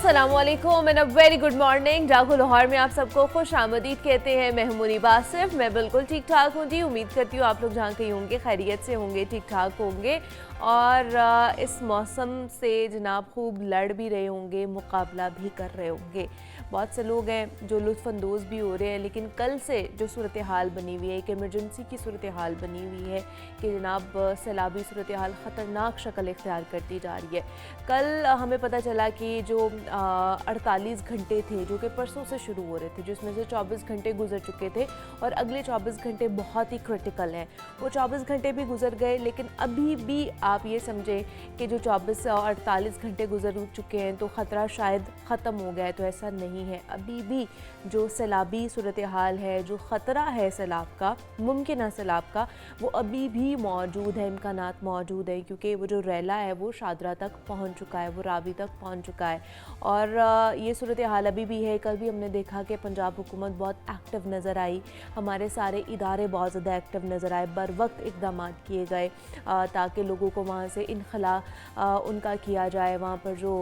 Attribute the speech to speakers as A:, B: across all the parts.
A: अस्सलामुअलैकुम and a very good morning. जागो लाहौर में आप सबको खुश आमदीद कहते हैं। मैं हूं मुनीबा आसिफ। मैं बिल्कुल ठीक ठाक हूं जी। उम्मीद करती हूँ आप लोग जहाँ कहीं होंगे खैरियत से होंगे, ठीक ठाक होंगे और इस मौसम से जनाब खूब लड़ भी रहे होंगे, मुकाबला भी कर रहे होंगे। बहुत से लोग हैं जो लुत्फ़अंदोज़ भी हो रहे हैं, लेकिन कल से जो सूरत हाल बनी हुई है, एक इमरजेंसी की सूरत हाल बनी हुई है कि जनाब सैलाबी सूरत हाल ख़तरनाक शक्ल इख्तियार करती जा रही है। कल हमें पता चला कि जो 48 घंटे थे जो कि परसों से शुरू हो रहे थे, जिसमें से 24 घंटे गुजर चुके थे और अगले 24 घंटे बहुत ही क्रिटिकल हैं। वो 24 घंटे भी गुजर गए, लेकिन अभी भी आप ये समझें कि जो 24 और 48 घंटे गुजर चुके हैं तो ख़तरा शायद ख़त्म हो गया है, तो ऐसा नहीं है। अभी भी जो सैलाबी सूरत हाल है, जो ख़तरा है सैलाब का, मुमकिन सैलाब का, वो अभी भी मौजूद है, इम्कानात मौजूद है, क्योंकि वो जो रैला है वो शादरा तक पहुँच चुका है, वो रावी तक पहुँच चुका है और ये सूरत हाल अभी भी है। कल भी हमने देखा कि पंजाब हुकूमत बहुत एक्टिव नज़र आई, हमारे सारे इदारे बहुत ज़्यादा एक्टिव नज़र आए, बर वक्त इक़दाम किए गए ताकि लोगों को वहाँ से इनखला उनका किया जाए। वहाँ पर जो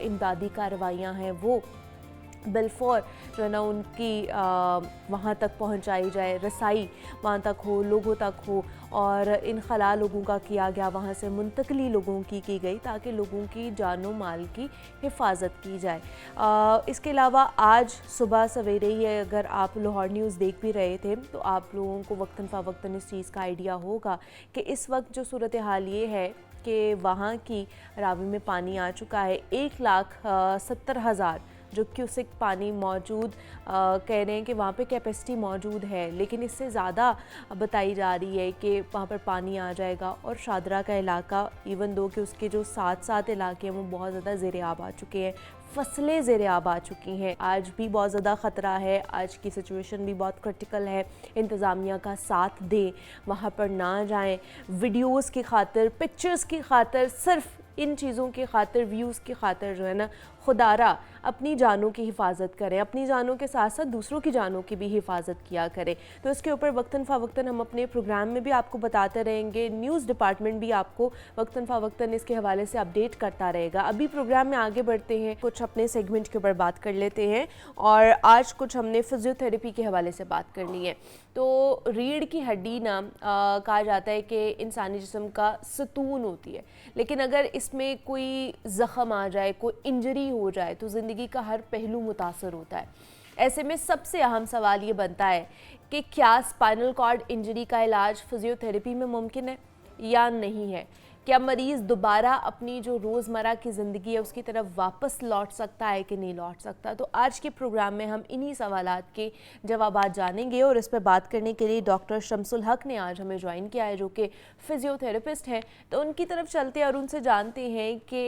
A: इमदादी कार्रवाइयाँ हैं वो बिलफौर जो है ना उनकी वहाँ तक पहुँचाई जाए, रसाई वहाँ तक हो, लोगों तक हो और इनखला लोगों का किया गया, वहाँ से मुंतकली लोगों की गई ताकि लोगों की जानो माल की हिफाजत की जाए। इसके अलावा आज सुबह सवेरे ही अगर आप लाहौर न्यूज़ देख भी रहे थे तो आप लोगों को वक्तन फ़वक्तन इस चीज़ का आइडिया होगा कि इस वक्त जो सूरत हाल ये है कि वहाँ की रावी में पानी आ चुका है 1,70,000 जो क्यूसिक पानी मौजूद कह रहे हैं कि वहाँ पे कैपेसिटी मौजूद है, लेकिन इससे ज़्यादा बताई जा रही है कि वहाँ पर पानी आ जाएगा। और शादरा का इलाका इवन दो कि उसके जो साथ इलाके हैं वो बहुत ज़्यादा ज़ेरे आब आ चुके हैं, फसलें ज़ेरे आब आ चुकी हैं। आज भी बहुत ज़्यादा ख़तरा है, आज की सिचुएशन भी बहुत क्रिटिकल है। इंतज़ामिया का साथ दें, वहाँ पर ना जाएं, वीडियोज़ की खातिर, पिक्चर्स की खातिर, सिर्फ इन चीज़ों की खातिर, व्यूज़ की खातिर जो है ना, खुदारा अपनी जानों की हिफाजत करें, अपनी जानों के साथ साथ दूसरों की जानों की भी हिफाजत किया करें। तो इसके ऊपर वक्तन फ़वक्तन हम अपने प्रोग्राम में भी आपको बताते रहेंगे, न्यूज़ डिपार्टमेंट भी आपको वक्तन फ़वक्तन इसके हवाले से अपडेट करता रहेगा। अभी प्रोग्राम में आगे बढ़ते हैं, कुछ अपने सेगमेंट के ऊपर बात कर लेते हैं और आज कुछ हमने फिजियोथेरेपी के हवाले से बात करनी है। तो रीढ़ की हड्डी ना कहा जाता है कि इंसानी जिस्म का सतून होती है, लेकिन अगर इसमें कोई ज़ख़म आ जाए, कोई इंजरी हो जाए तो ज़िंदगी का हर पहलू मुतासर होता है। ऐसे में सबसे अहम सवाल ये बनता है कि क्या स्पाइनल कॉर्ड इंजरी का इलाज फिजियोथेरेपी में मुमकिन है या नहीं है? क्या मरीज़ दोबारा अपनी जो रोज़मर्रा की ज़िंदगी है उसकी तरफ वापस लौट सकता है कि नहीं लौट सकता? तो आज के प्रोग्राम में हम इन्हीं सवालात के जवाबात जानेंगे और इस पर बात करने के लिए डॉक्टर शम्सुल हक ने आज हमें ज्वाइन किया है, जो कि फ़िज़ियोथेरेपिस्ट हैं। तो उनकी तरफ चलते और उनसे जानते हैं कि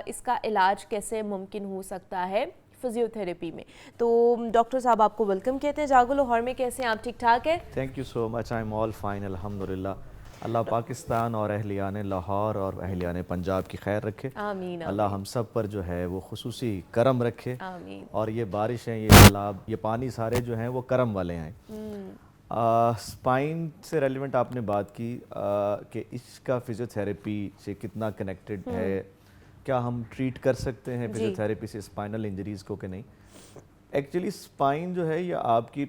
A: इसका इलाज कैसे मुमकिन हो सकता है फिजियोथेरेपी में। तो डॉक्टर साहब आपको वेलकम कहते हैं जागो लाहौर में। कैसे हैं आप? ठीक ठाक है?
B: Thank you so much, I am all fine अल्हम्दुलिल्लाह। अल्लाह पाकिस्तान और अहलियाने लाहौर और अहलियाने पंजाब की खैर रखे।
A: आमीन।
B: अल्लाह हम सब पर जो है वो खुसूसी करम रखे।
A: आमीन।
B: और ये बारिशें, ये सैलाब, ये पानी सारे जो हैं वो करम वाले हैं। स्पाइन से रेलिवेंट आपने बात की कि इसका फिजियोथेरेपी से कितना कनेक्टेड है, क्या हम ट्रीट कर सकते हैं फिजियोथेरेपी से स्पाइनल इंजरीज़ को कि नहीं। एक्चुअली स्पाइन जो है ये आपकी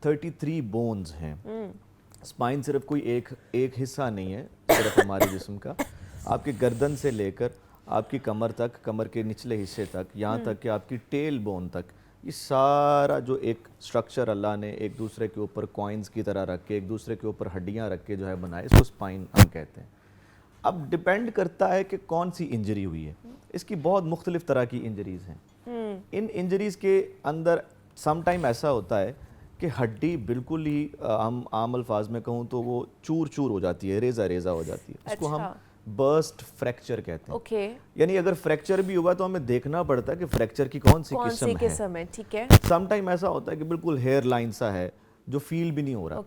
B: 33 बोन्स हैं। स्पाइन सिर्फ कोई एक हिस्सा नहीं है सिर्फ हमारे जिस्म का। आपकी गर्दन से लेकर आपकी कमर तक, कमर के निचले हिस्से तक, यहाँ तक कि आपकी टेल बोन तक, ये सारा जो एक स्ट्रक्चर अल्लाह ने एक दूसरे के ऊपर कॉइन्स की तरह रख के, एक दूसरे के ऊपर हड्डियाँ रख के जो है बनाए, इसको स्पाइन हम कहते हैं। अब डिपेंड करता है कि कौन सी इंजरी हुई है। इसकी बहुत मुख्तलिफ तरह की इंजरीज़ हैं। इन इंजरीज़ के अंदर सम टाइम ऐसा होता है कि हड्डी बिल्कुल ही हम आम अल्फाज में कहूँ तो वो चूर चूर हो जाती है, रेजा रेजा हो जाती है। इसको हम बर्स्ट फ्रैक्चर कहते हैं। यानी अगर फ्रैक्चर भी हुआ तो हमें देखना पड़ता है कि फ्रैक्चर की कौन सी किस्म है।
A: ठीक है।
B: सम टाइम ऐसा होता है कि बिल्कुल हेयर लाइन सा है जो फील भी नहीं हो रहा।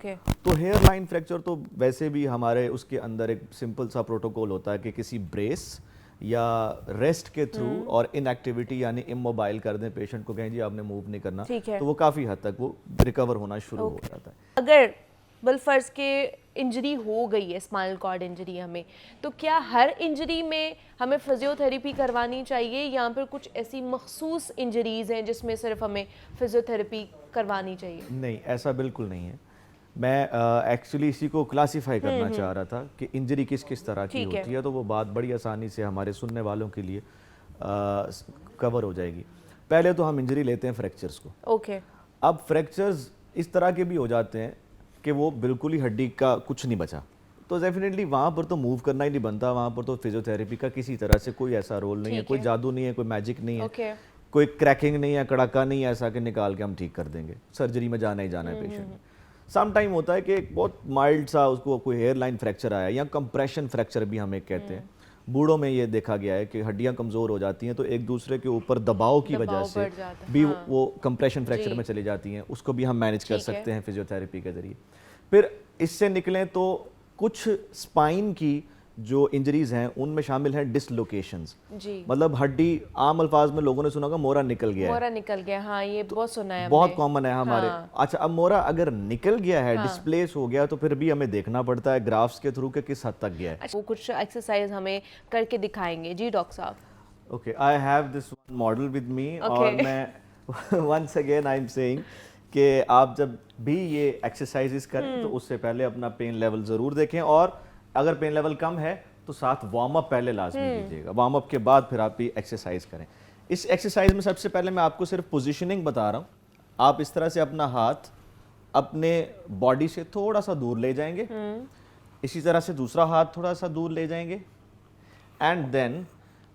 B: तो हेयर लाइन फ्रैक्चर तो वैसे भी हमारे उसके अंदर एक सिंपल सा प्रोटोकॉल होता है कि किसी ब्रेस या रेस्ट के थ्रू और इनएक्टिविटी यानी इमोबाइल कर दें पेशेंट को, कहें जी आपने मूव नहीं करना, तो वो काफ़ी हद तक वो रिकवर होना शुरू हो जाता है।
A: अगर बिलफर्ज के इंजरी हो गई है, स्पाइनल कॉर्ड इंजरी हमें, तो क्या हर इंजरी में हमें फिजियोथेरेपी करवानी चाहिए या फिर कुछ ऐसी मखसूस इंजरीज़ हैं जिसमें सिर्फ हमें फिजियोथेरेपी करवानी चाहिए?
B: नहीं, ऐसा बिल्कुल नहीं है। मैं एक्चुअली इसी को क्लासिफाई करना चाह रहा था कि इंजरी किस किस तरह की होती है, तो वो बात बड़ी आसानी से हमारे सुनने वालों के लिए कवर हो जाएगी। पहले तो हम इंजरी लेते हैं फ्रैक्चर्स को।
A: ओके।
B: अब फ्रैक्चर्स इस तरह के भी हो जाते हैं कि वो बिल्कुल ही हड्डी का कुछ नहीं बचा, तो डेफिनेटली वहाँ पर तो मूव करना ही नहीं बनता, वहाँ पर तो फिजियोथेरेपी का किसी तरह से कोई ऐसा रोल नहीं है, कोई जादू नहीं है, कोई मैजिक नहीं है, कोई क्रैकिंग नहीं है, कड़ाका नहीं है ऐसा कि निकाल के हम ठीक कर देंगे। सर्जरी में जाना ही जाना है पेशेंट। सम टाइम होता है कि एक बहुत माइल्ड सा उसको कोई हेयर लाइन फ्रैक्चर आया या कंप्रेशन फ्रैक्चर भी हम एक कहते हैं। बूढ़ों में ये देखा गया है कि हड्डियां कमज़ोर हो जाती हैं तो एक दूसरे के ऊपर दबाव की वजह से भी वो कंप्रेशन फ्रैक्चर में चली जाती हैं, उसको भी हम मैनेज कर सकते हैं फिजियोथेरेपी के ज़रिए। फिर इससे निकलें तो कुछ स्पाइन की जो इंजरीज हैं उनमें शामिल हैं डिसलोकेशंस, मतलब हड्डी, आम अल्फाज में लोगों ने सुना होगा मोरा निकल गया है।
A: मोरा निकल गया, हाँ ये बहुत सुना है,
B: बहुत कॉमन है हमारे। अच्छा, अब मोरा अगर निकल गया है, डिस्प्लेस हो गया, तो फिर भी हमें देखना पड़ता है ग्राफ्स के थ्रू के किस हद तक गया है।
A: वो कुछ एक्सरसाइज हमें करके दिखाएंगे। जी डॉक्टर साहब।
B: Okay, I have this model with me और मैं once again I am saying कि आप जब भी ये एक्सरसाइजेस करें तो उससे पहले अपना पेन लेवल ज़रूर देखें, और अगर पेन लेवल कम है तो साथ वार्म अप पहले लाजमी कीजिएगा। वार्म अप के बाद फिर आप ये एक्सरसाइज करें। इस एक्सरसाइज में सबसे पहले मैं आपको सिर्फ पोजीशनिंग बता रहा हूँ। आप इस तरह से अपना हाथ अपने बॉडी से थोड़ा सा दूर ले जाएंगे, इसी तरह से दूसरा हाथ थोड़ा सा दूर ले जाएंगे, and then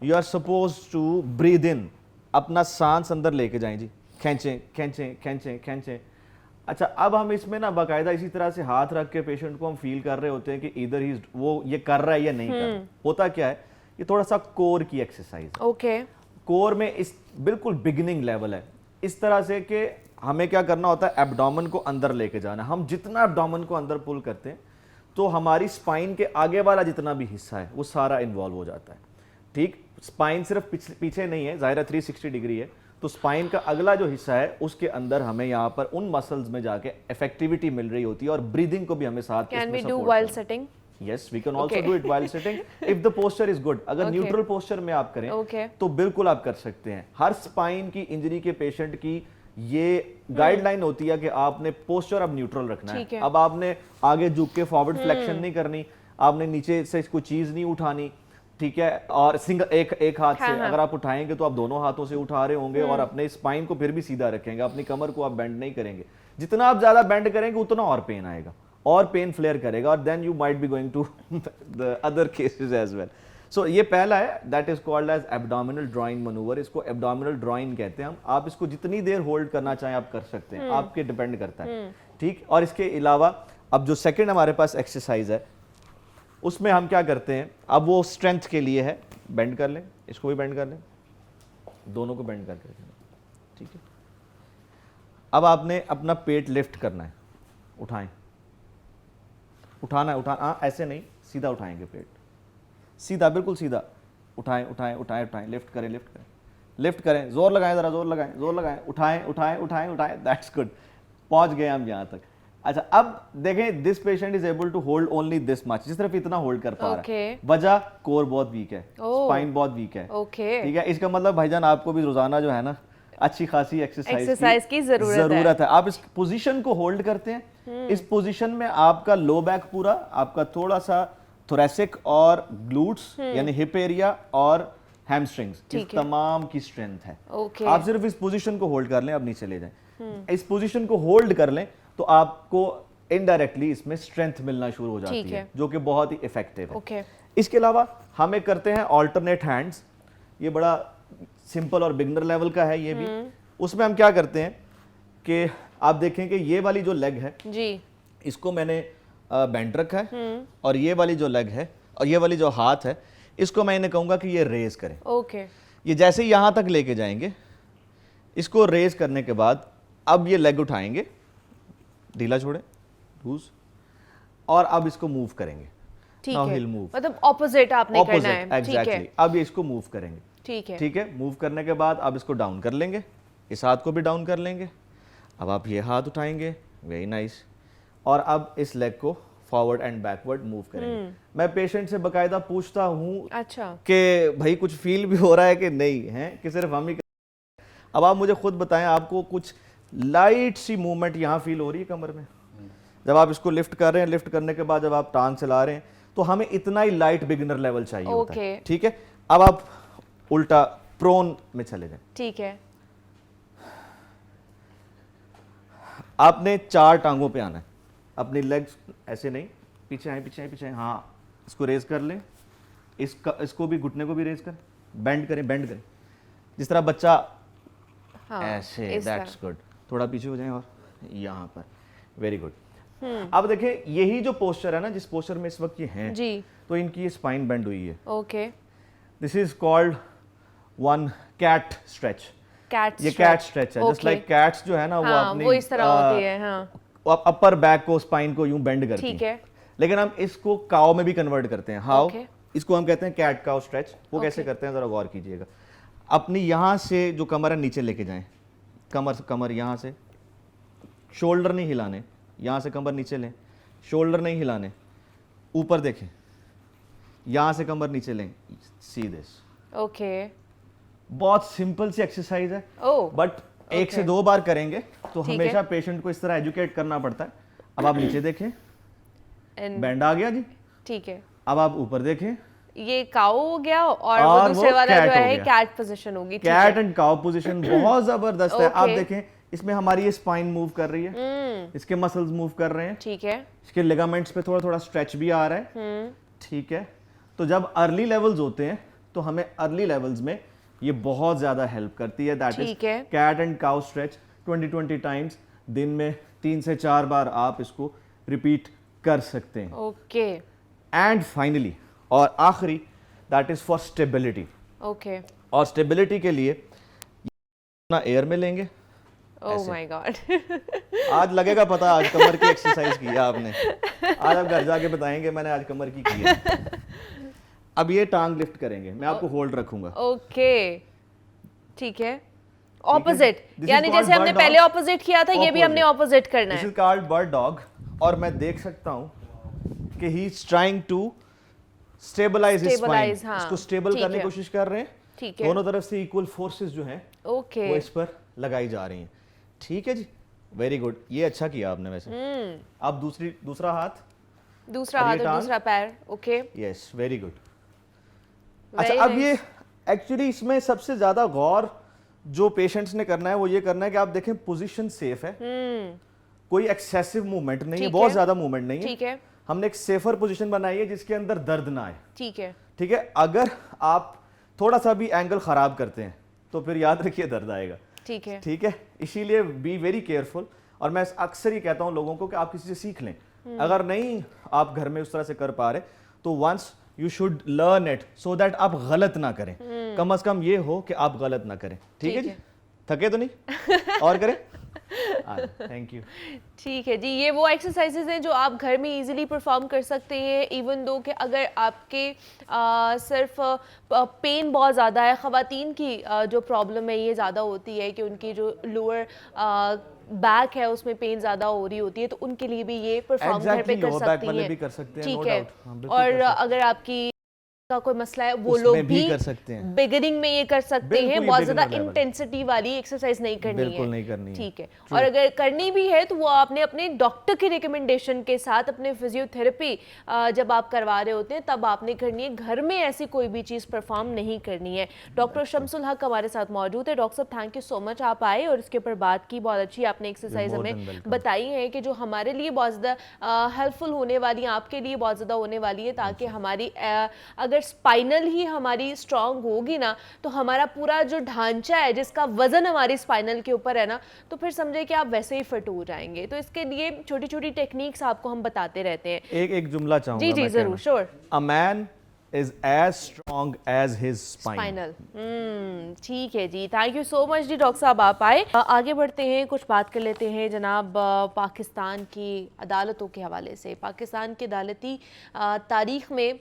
B: you are suppose to breathe in, अपना सांस अंदर लेके जाएं जी, खींचें खींचें खींचें खींचें। अच्छा, अब हम इसमें ना बाकायदा इसी तरह से हाथ रख के पेशेंट को हम फील कर रहे होते हैं कि इधर ही वो ये कर रहा है या नहीं कर रहा। होता क्या है, ये थोड़ा सा कोर की एक्सरसाइज है।
A: ओके।
B: कोर में इस बिल्कुल बिगिनिंग लेवल है, इस तरह से कि हमें क्या करना होता है, एब्डोमेन को अंदर लेके जाना। हम जितना एब्डोमेन को अंदर पुल करते हैं तो हमारी स्पाइन के आगे वाला जितना भी हिस्सा है वो सारा इन्वॉल्व हो जाता है। ठीक, स्पाइन सिर्फ पीछे नहीं है, ज़ाहिर 360 डिग्री है, तो स्पाइन का अगला जो हिस्सा है उसके अंदर हमें यहाँ पर उन मसल्स में जाके इफेक्टिविटी मिल रही होती है, और ब्रीदिंग को भी हमें साथ
A: can we do while sitting?
B: Yes, we can also do it while sitting if the posture is good. अगर न्यूट्रल पोस्चर में आप करें तो बिल्कुल आप कर सकते हैं। हर स्पाइन की इंजरी के पेशेंट की ये गाइडलाइन होती है कि आपने पोस्चर अब न्यूट्रल रखना है। अब आपने आगे झुक के फॉरवर्ड फ्लेक्शन नहीं करनी, आपने नीचे से कोई चीज नहीं उठानी, ठीक है, और सिंगल एक हाथ से अगर आप उठाएंगे तो आप दोनों हाथों से उठा रहे होंगे, और अपने स्पाइन को फिर भी सीधा रखेंगे, अपनी कमर को आप बेंड नहीं करेंगे। जितना आप ज्यादा बेंड करेंगे उतना और पेन आएगा और पेन फ्लेयर करेगा, और then you might be going to the other cases as well. So ये पहला है, that is called as abdominal drawing manoeuvre. इसको एब्डोमिनल ड्रॉइंग कहते हैं हम। आप इसको जितनी देर होल्ड करना चाहें आप कर सकते हैं, आपके डिपेंड करता है। ठीक, और इसके अलावा अब जो सेकंड हमारे पास एक्सरसाइज है उसमें हम क्या करते हैं, अब वो स्ट्रेंथ के लिए है। बेंड कर लें, इसको भी बेंड कर लें, दोनों को बेंड करके रखें, ठीक है। अब आपने अपना पेट लिफ्ट करना है, उठाएं, उठाना है, ऐसे नहीं, सीधा उठाएंगे पेट, सीधा, बिल्कुल सीधा उठाएं उठाएं उठाएं उठाएं, लिफ्ट करें लिफ्ट करें लिफ्ट करें, जोर लगाएं, जरा जोर लगाएं जोर लगाएं, उठाएं उठाएं उठाएं उठाएं, दैट्स गुड, पहुंच गए हम यहाँ तक। अच्छा, अब देखें, this patient is able to hold only this much, जिस तरफ इतना होल्ड कर पा रहा है। वजह, कोर बहुत वीक है, स्पाइन बहुत वीक है, ठीक है। इसका मतलब भाईजान आपको भी रोजाना जो है ना अच्छी खासी एक्सरसाइज की जरूरत है। आप इस पोजीशन को होल्ड करते हैं, इस पोजीशन में आपका लो बैक पूरा, आपका थोड़ा सा थोरेसिक और ग्लूट्स यानी हिप एरिया और हैमस्ट्रिंग्स, इस तमाम की स्ट्रेंथ है। आप सिर्फ इस पोजीशन को होल्ड कर लें, अब नीचे ले जाएं, इस पोजीशन को होल्ड कर लें तो आपको इनडायरेक्टली इसमें स्ट्रेंथ मिलना शुरू हो जाती है, जो कि बहुत ही इफेक्टिव है। इसके अलावा हम एक करते हैं ऑल्टरनेट हैंड्स, ये बड़ा सिंपल और बिगनर लेवल का है ये भी। उसमें हम क्या करते हैं कि आप देखें कि ये वाली जो लेग है जी, इसको मैंने बेंड रखा है, और ये वाली जो लेग है और ये वाली जो हाथ है इसको मैं इन्हें कहूंगा कि ये रेज करें। ये जैसे ही यहां तक लेके जाएंगे, इसको रेज करने के बाद अब ये लेग उठाएंगे, ढीला छोड़े, लूज, और अब इसको मूव करेंगे। Now he'll move.
A: मतलब ऑपोजिट आपने करना है,
B: exactly. अब ये इसको मूव करेंगे, ठीक है। मूव करने के बाद अब इसको डाउन कर लेंगे, इस हाथ को भी डाउन कर लेंगे। अब आप ये हाथ उठाएंगे, वेरी नाइस, और अब इस लेग को फॉरवर्ड एंड बैकवर्ड मूव करेंगे। मैं पेशेंट से बकायदा पूछता हूँ
A: अच्छा
B: कि भाई कुछ फील भी हो रहा है कि नहीं है, कि सिर्फ हम ही अब आप मुझे खुद बताएं, आपको कुछ लाइट सी मूवमेंट यहाँ फील हो रही है कमर में? जब आप इसको लिफ्ट कर रहे हैं, लिफ्ट करने के बाद जब आप टांग चला रहे हैं, तो हमें इतना ही लाइट बिगिनर लेवल चाहिए होता है, ठीक है। अब आप उल्टा प्रोन में चले जाएं,
A: ठीक है।
B: आपने 4 टांगों पे आना है, अपनी लेग्स ऐसे नहीं, पीछे आए पीछे आए पीछे आए, हाँ इसको रेज कर लें, इसको भी, घुटने को भी रेज करें, बेंड करें जिस तरह बच्चा ऐसे, दैट्स गुड। थोड़ा पीछे हो जाएं और यहाँ पर, वेरी गुड। अब देखिए यही जो पोस्चर है ना, जिस पोस्चर में इस वक्त ये हैं
A: जी,
B: तो इनकी ये स्पाइन बेंड हुई है।
A: Okay,
B: this is called one cat stretch. ये कैट स्ट्रेच है, जस्ट लाइक कैट्स जो है ना, वो अपनी
A: वो इस तरह होती है, हाँ,
B: अपर बैक को, स्पाइन को यूं बेंड करती
A: ठीक
B: है।
A: है।
B: लेकिन हम इसको काव में भी कन्वर्ट करते हैं। हाउ?
A: Okay.
B: इसको हम कहते हैं कैट काव स्ट्रेच। वो कैसे करते हैं जरा गौर कीजिएगा। अपनी यहां से जो कमर है नीचे लेके जाएं, कमर यहां से, शोल्डर नहीं हिलाने, यहां से कमर नीचे लें, शोल्डर नहीं हिलाने, ऊपर देखें, यहां से कमर नीचे लें, सी दिस।
A: ओके,
B: बहुत सिंपल सी एक्सरसाइज है,
A: ओह,
B: बट 1 से 2 बार करेंगे तो हमेशा पेशेंट को इस तरह एजुकेट करना पड़ता है। अब आप नीचे देखें, बैंड आ गया जी,
A: ठीक है।
B: अब आप ऊपर देखें,
A: ये काऊ हो गया और वो दूसरे वाला जो है कैट पोजीशन होगी।
B: कैट एंड काउ पोजीशन बहुत जबरदस्त है। आप देखें इसमें हमारी ये स्पाइन मूव कर रही है, इसके मसल्स मूव कर रहे हैं,
A: ठीक है,
B: इसके लिगामेंट्स पे थोड़ा थोड़ा स्ट्रेच भी आ रहा है, ठीक है। तो जब अर्ली लेवल्स होते हैं तो हमें अर्ली लेवल्स में ये बहुत ज्यादा हेल्प करती है। That is cat and cow stretch 20 times, दिन में 3 से 4 बार आप इसको रिपीट कर सकते हैं।
A: ओके,
B: एंड फाइनली और आखिरी, that is for stability.
A: Okay,
B: और स्टेबिलिटी के लिए ना एयर में लेंगे।
A: ओह माय गॉड,
B: आज लगेगा पता, आज कमर की एक्सरसाइज की है आपने। आज आप घर जाके बताएंगे मैंने आज कमर की है। अब ये टांग लिफ्ट करेंगे, मैं आपको होल्ड रखूंगा।
A: ओके, ठीक है। ऑपोजिट, यानी जैसे हमने पहले ऑपोजिट किया था, ये भी हमने ऑपोजिट करना है।
B: This is called bird dog. और मैं देख सकता हूं कि he is trying to stabilise his spine. इसको स्टेबल करने की कोशिश कर रहे हैं।
A: ठीक है,
B: दोनों तरफ से इक्वल फोर्सेस जो हैं वो इस पर लगाई जा रही हैं। ठीक है जी, वेरी गुड, ये अच्छा किया आपने वैसे। अब दूसरा हाथ
A: और दूसरा पैर। Okay,
B: yes, very good. अच्छा, अब ये एक्चुअली इसमें सबसे ज्यादा गौर जो पेशेंट्स ने करना है वो ये करना है कि आप देखें पोजीशन सेफ है, कोई एक्सेसिव मूवमेंट नहीं है, बहुत ज्यादा मूवमेंट नहीं है।
A: ठीक है,
B: हमने एक सेफर पोजीशन बनाई है जिसके अंदर दर्द ना आए।
A: ठीक है,
B: ठीक है। अगर आप थोड़ा सा भी एंगल खराब करते हैं तो फिर याद रखिए दर्द आएगा।
A: ठीक है,
B: ठीक है। इसीलिए बी वेरी केयरफुल। और मैं अक्सर ही कहता हूं लोगों को कि आप किसी से सीख लें। अगर नहीं आप घर में उस तरह से कर पा रहे तो once you should learn it so that आप गलत ना करें। कम से कम ये हो कि आप गलत ना करें। ठीक है जी, थके तो नहीं? और करें। Thank you.
A: ठीक है जी, ये वो एक्सरसाइजेज हैं जो आप घर में इजीली परफॉर्म कर सकते हैं। इवन दो कि अगर आपके सिर्फ पेन बहुत ज़्यादा है, ख़वातीन की जो प्रॉब्लम है ये ज़्यादा होती है कि उनकी जो लोअर बैक है उसमें पेन ज़्यादा हो रही होती है, तो उनके लिए भी ये परफॉर्म घर पे कर सकती हैं। ठीक है, और अगर आपकी का कोई मसला है वो लोग भी कर सकते हैं, बिगिनिंग में ये कर सकते हैं। बहुत ज्यादा इंटेंसिटी वाली एक्सरसाइज नहीं करनी है,
B: नहीं करनी है।
A: ठीक है। और अगर करनी भी है तो वो आपने अपने डॉक्टर के रिकमेंडेशन के साथ, अपने फिजियोथेरेपी जब आप करवा रहे होते हैं तब आपने करनी है। घर में ऐसी कोई भी चीज परफॉर्म नहीं करनी है। डॉक्टर शम्सुल हक हमारे साथ मौजूद है। डॉक्टर साहब, थैंक यू सो मच, आप आए और इसके ऊपर बात की। बहुत अच्छी आपने एक्सरसाइज हमें बताई है कि जो हमारे लिए बहुत ज्यादा हेल्पफुल होने वाली है, आपके लिए बहुत ज्यादा होने वाली है, ताकि हमारी अगर स्पाइनल ही हमारी स्ट्रांग होगी ना तो हमारा पूरा जो ढांचा है जिसका वजन हमारी स्पाइनल के ऊपर है ना, तो फिर समझे कि आप वैसे ही फिट हो जाएंगे। तो इसके लिए छोटी छोटी टेक्निक्स आपको हम बताते रहते हैं।
B: एक जुमला चाहूंगा।
A: जी जी जरूर, sure.
B: A man is as strong as his spinal.
A: ठीक है जी, थैंक यू सो मच जी डॉक्टर साहब, आप आए। आगे बढ़ते हैं, कुछ बात कर लेते हैं जनाब पाकिस्तान की अदालतों के हवाले से। पाकिस्तान की अदालती तारीख में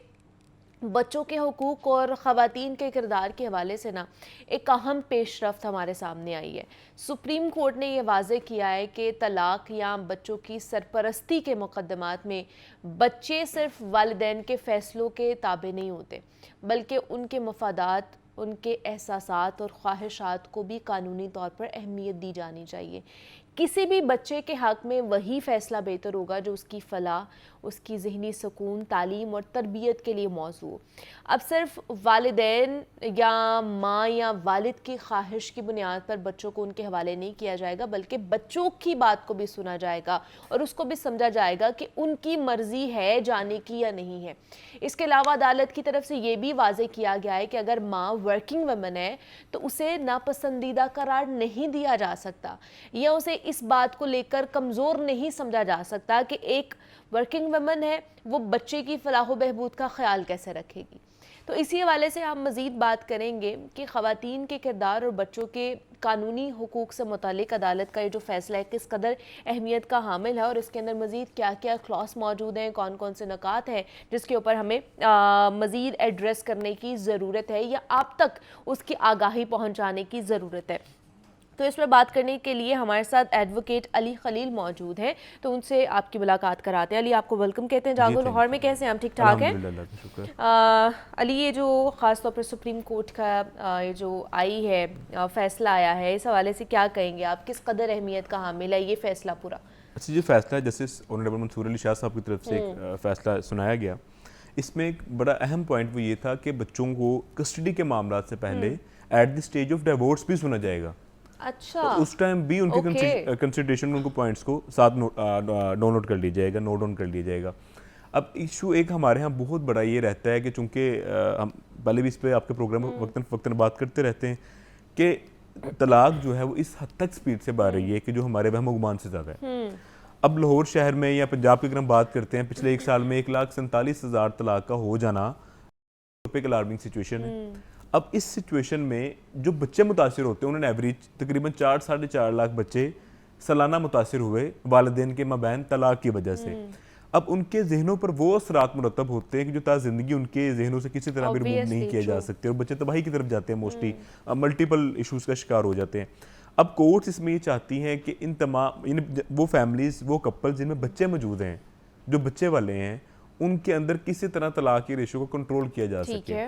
A: बच्चों के हुकूक और ख़वातीन के किरदार के हवाले से ना एक अहम पेशरफ्त हमारे सामने आई है। सुप्रीम कोर्ट ने यह वाज़ेह किया है कि तलाक़ या बच्चों की सरपरस्ती के मुक़द्दमात में बच्चे सिर्फ वालिदैन के फ़ैसलों के ताबे नहीं होते, बल्कि उनके मफादात, उनके एहसासात और ख्वाहिशात को भी कानूनी तौर पर अहमियत दी जानी चाहिए। किसी भी बच्चे के हक़ में वही फ़ैसला बेहतर होगा जो उसकी फ़लाह, उसकी ज़हनी सुकून, तालीम और तरबियत के लिए मौजू हो। अब सिर्फ वालिदैन या माँ या वालिद की ख्वाहिश की बुनियाद पर बच्चों को उनके हवाले नहीं किया जाएगा, बल्कि बच्चों की बात को भी सुना जाएगा और उसको भी समझा जाएगा कि उनकी मर्ज़ी है जाने की या नहीं है। इसके अलावा अदालत की तरफ से ये भी वाज़ेह किया गया है कि अगर माँ वर्किंग वुमन है तो उसे नापसंदीदा करार नहीं दिया जा सकता या उसे इस बात को लेकर कमज़ोर नहीं समझा जा सकता कि एक वर्किंग वुमन है, वो बच्चे की फलाह बहबूद का ख्याल कैसे रखेगी। तो इसी हवाले से हम मज़ीद बात करेंगे कि ख़वातीन के किरदार और बच्चों के कानूनी हुकूक से मुतालिक अदालत का ये जो फ़ैसला है किस कदर अहमियत का हामिल है और इसके अंदर मज़ीद क्या क्या क्लॉज मौजूद हैं, कौन कौन से नकात हैं जिसके ऊपर हमें मज़ीद एड्रेस करने की ज़रूरत है या आप तक उसकी आगाही पहुँचाने की ज़रूरत है। तो इस पर बात करने के लिए हमारे साथ एडवोकेट अली खलील मौजूद हैं, तो उनसे आपकी मुलाकात कराते हैं। अली, आपको वेलकम कहते हैं जागो लाहौर में। कैसे हैं हम? ठीक ठाक हैं अली? ये जो ख़ास तौर पर सुप्रीम कोर्ट का ये जो आई है फ़ैसला आया है, इस हवाले से क्या कहेंगे आप? किस कदर अहमियत का हामिल है ये फ़ैसला पूरा?
C: अच्छा, ये फ़ैसला जस्टिस ऑनरेबल मंसूर अली शाह साहब की तरफ से एक फ़ैसला सुनाया गया। इसमें एक बड़ा अहम पॉइंट वो ये था कि बच्चों को कस्टडी के मामला से पहले at the stage of divorce भी सुना जाएगा।
A: अच्छा,
C: तो उस टाइम भी उनके कंसिडरेशन में उनको पॉइंट्स को साथ नोट कर लिया जाएगा, नोट डाउन कर लिया जाएगा। अब इशू एक हमारे यहाँ बहुत बड़ा ये रहता है कि चूंकि हम पहले भी इस पे आपके प्रोग्राम में वक्तन बात करते रहते हैं कि तलाक जो है वो इस हद तक स्पीड से बढ़ रही है कि जो हमारे वहम गुमान से ज़्यादा है। अब लाहौर शहर में या पंजाब की अगर हम बात करते हैं, पिछले 1 साल में 1,47,000 तलाक का हो जाना एक अलार्मिंग सिचुएशन है। अब इस सिचुएशन में जो बच्चे मुतासिर होते हैं, उन्होंने एवरेज तकरीबन 4-4.5 लाख बच्चे सालाना मुतासिर हुए वालिदैन के मबैन तलाक की वजह से। अब उनके जहनों पर वो असरात मुरतब होते हैं कि जो ता जिंदगी उनके जहनों से किसी तरह भी रिमूव नहीं किए जा सकते और बच्चे तबाही की तरफ जाते हैं, मोस्टली मल्टीपल इशूज़ का शिकार हो जाते हैं। अब कोर्ट्स इसमें ये चाहती हैं कि इन तमाम वो फैमिलीज़, वो कपल जिनमें बच्चे मौजूद हैं, जो बच्चे वाले हैं, उनके अंदर किसी तरह तलाक की रेशो को कंट्रोल किया जा सके।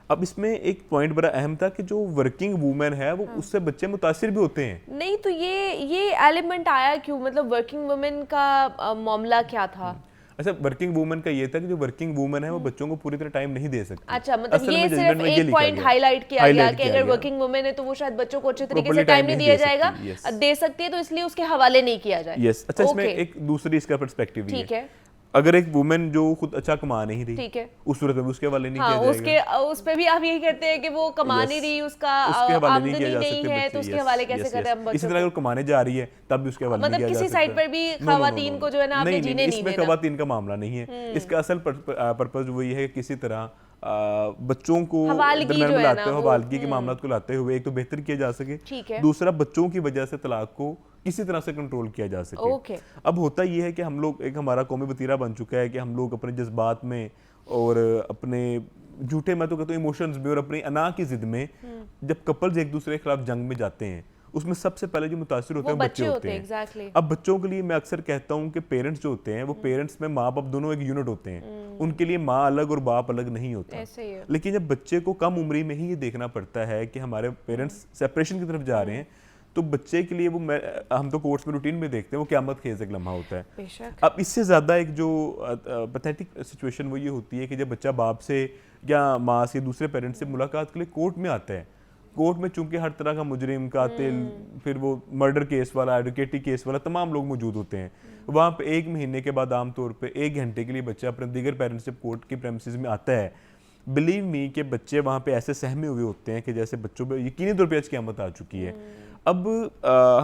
C: अब इसमें एक पॉइंट बड़ा अहम था कि जो वर्किंग वूमेन है वो उससे बच्चे मुतासिर भी होते हैं।
A: नहीं तो ये एलिमेंट आया क्यों? मतलब वर्किंग वुमेन का मामला क्या था?
C: अच्छा, वर्किंग वूमेन का ये था कि जो वर्किंग वूमेन है वो बच्चों को पूरी तरह टाइम नहीं दे सकती।
A: अच्छा, मतलब ये सिर्फ एक पॉइंट हाईलाइट किया गया कि अगर वर्किंग वुमेन है तो वो शायद बच्चों को अच्छे तरीके से टाइम नहीं दिया जाएगा, दे सकती है तो इसलिए उसके हवाले नहीं किया जाए।
C: यस, अच्छा, इसमें एक दूसरी इसका पर्सपेक्टिव भी
A: ठीक है।
C: अगर एक वुमेन जो खुद अच्छा कमा नहीं रही,
A: ठीक है,
C: उस सूरत में उसके हवाले नहीं किया जाएगा।
A: उस पे भी आप यही कहते हैं कि वो कमा नहीं रही, उसका आमदनी नहीं है, तो उसके हवाले कैसे करते हैं हम बच्चों?
C: इसी तरह अगर कमाने जा रही है तब भी उसके हवाले नहीं किया जा सकता।
A: किसी साइड पर भी खवातीन को जो है ना आपने जीने नहीं देना।
C: इसमें खवातीन का मामला नहीं है। इसका असल पर्पस वो ये है कि किसी तरह बच्चों को दरमियान में लाते हुए, हवालगी के मामला को लाते हुए एक तो बेहतर किया जा सके, दूसरा बच्चों की वजह से तलाक को किसी तरह से कंट्रोल किया जा सके। अब होता यह है कि हम लोग, एक हमारा कौमी वतीरा बन चुका है कि हम लोग अपने जज्बात में और अपने झूठे, मैं तो कहता हूँ इमोशंस में और अपनी अना की जिद में जब कपल्स एक दूसरे के खिलाफ जंग में जाते हैं, उसमें सबसे पहले जो मुतासिर होते हैं बच्चे होते हैं।
A: exactly.
C: अब बच्चों के लिए मैं अक्सर कहता हूँ कि पेरेंट्स जो होते हैं वो पेरेंट्स में माँ बाप दोनों एक यूनिट होते हैं। उनके लिए माँ अलग और बाप अलग नहीं होता। लेकिन जब बच्चे को कम उम्री में ही ये देखना पड़ता है कि हमारे पेरेंट्स सेपरेशन की तरफ जा रहे हैं, तो बच्चे के लिए वो, हम तो कोर्ट्स में रूटीन में देखते हैं, वो क़यामत खेज़ एक लम्हा होता है। अब इससे ज़्यादा एक जो पैथेटिक सिचुएशन वो ये होती है कि जब बच्चा बाप से या माँ से, दूसरे पेरेंट्स से मुलाकात के लिए कोर्ट में आता है। कोर्ट में चूंकि हर तरह का मुजरिम, कातिल, फिर वो मर्डर केस वाला, एडवोकेटी केस वाला, तमाम लोग मौजूद होते हैं। वहाँ पे 1 महीने के बाद आमतौर पे 1 घंटे के लिए बच्चा अपने दीगर पेरेंट्स से कोर्ट की प्रेमिसेस में आता है। बिलीव मी कि बच्चे वहाँ पे ऐसे सहमे हुए होते हैं कि जैसे बच्चों पे यकीनी तौर पे आज क़यामत आ चुकी है। अब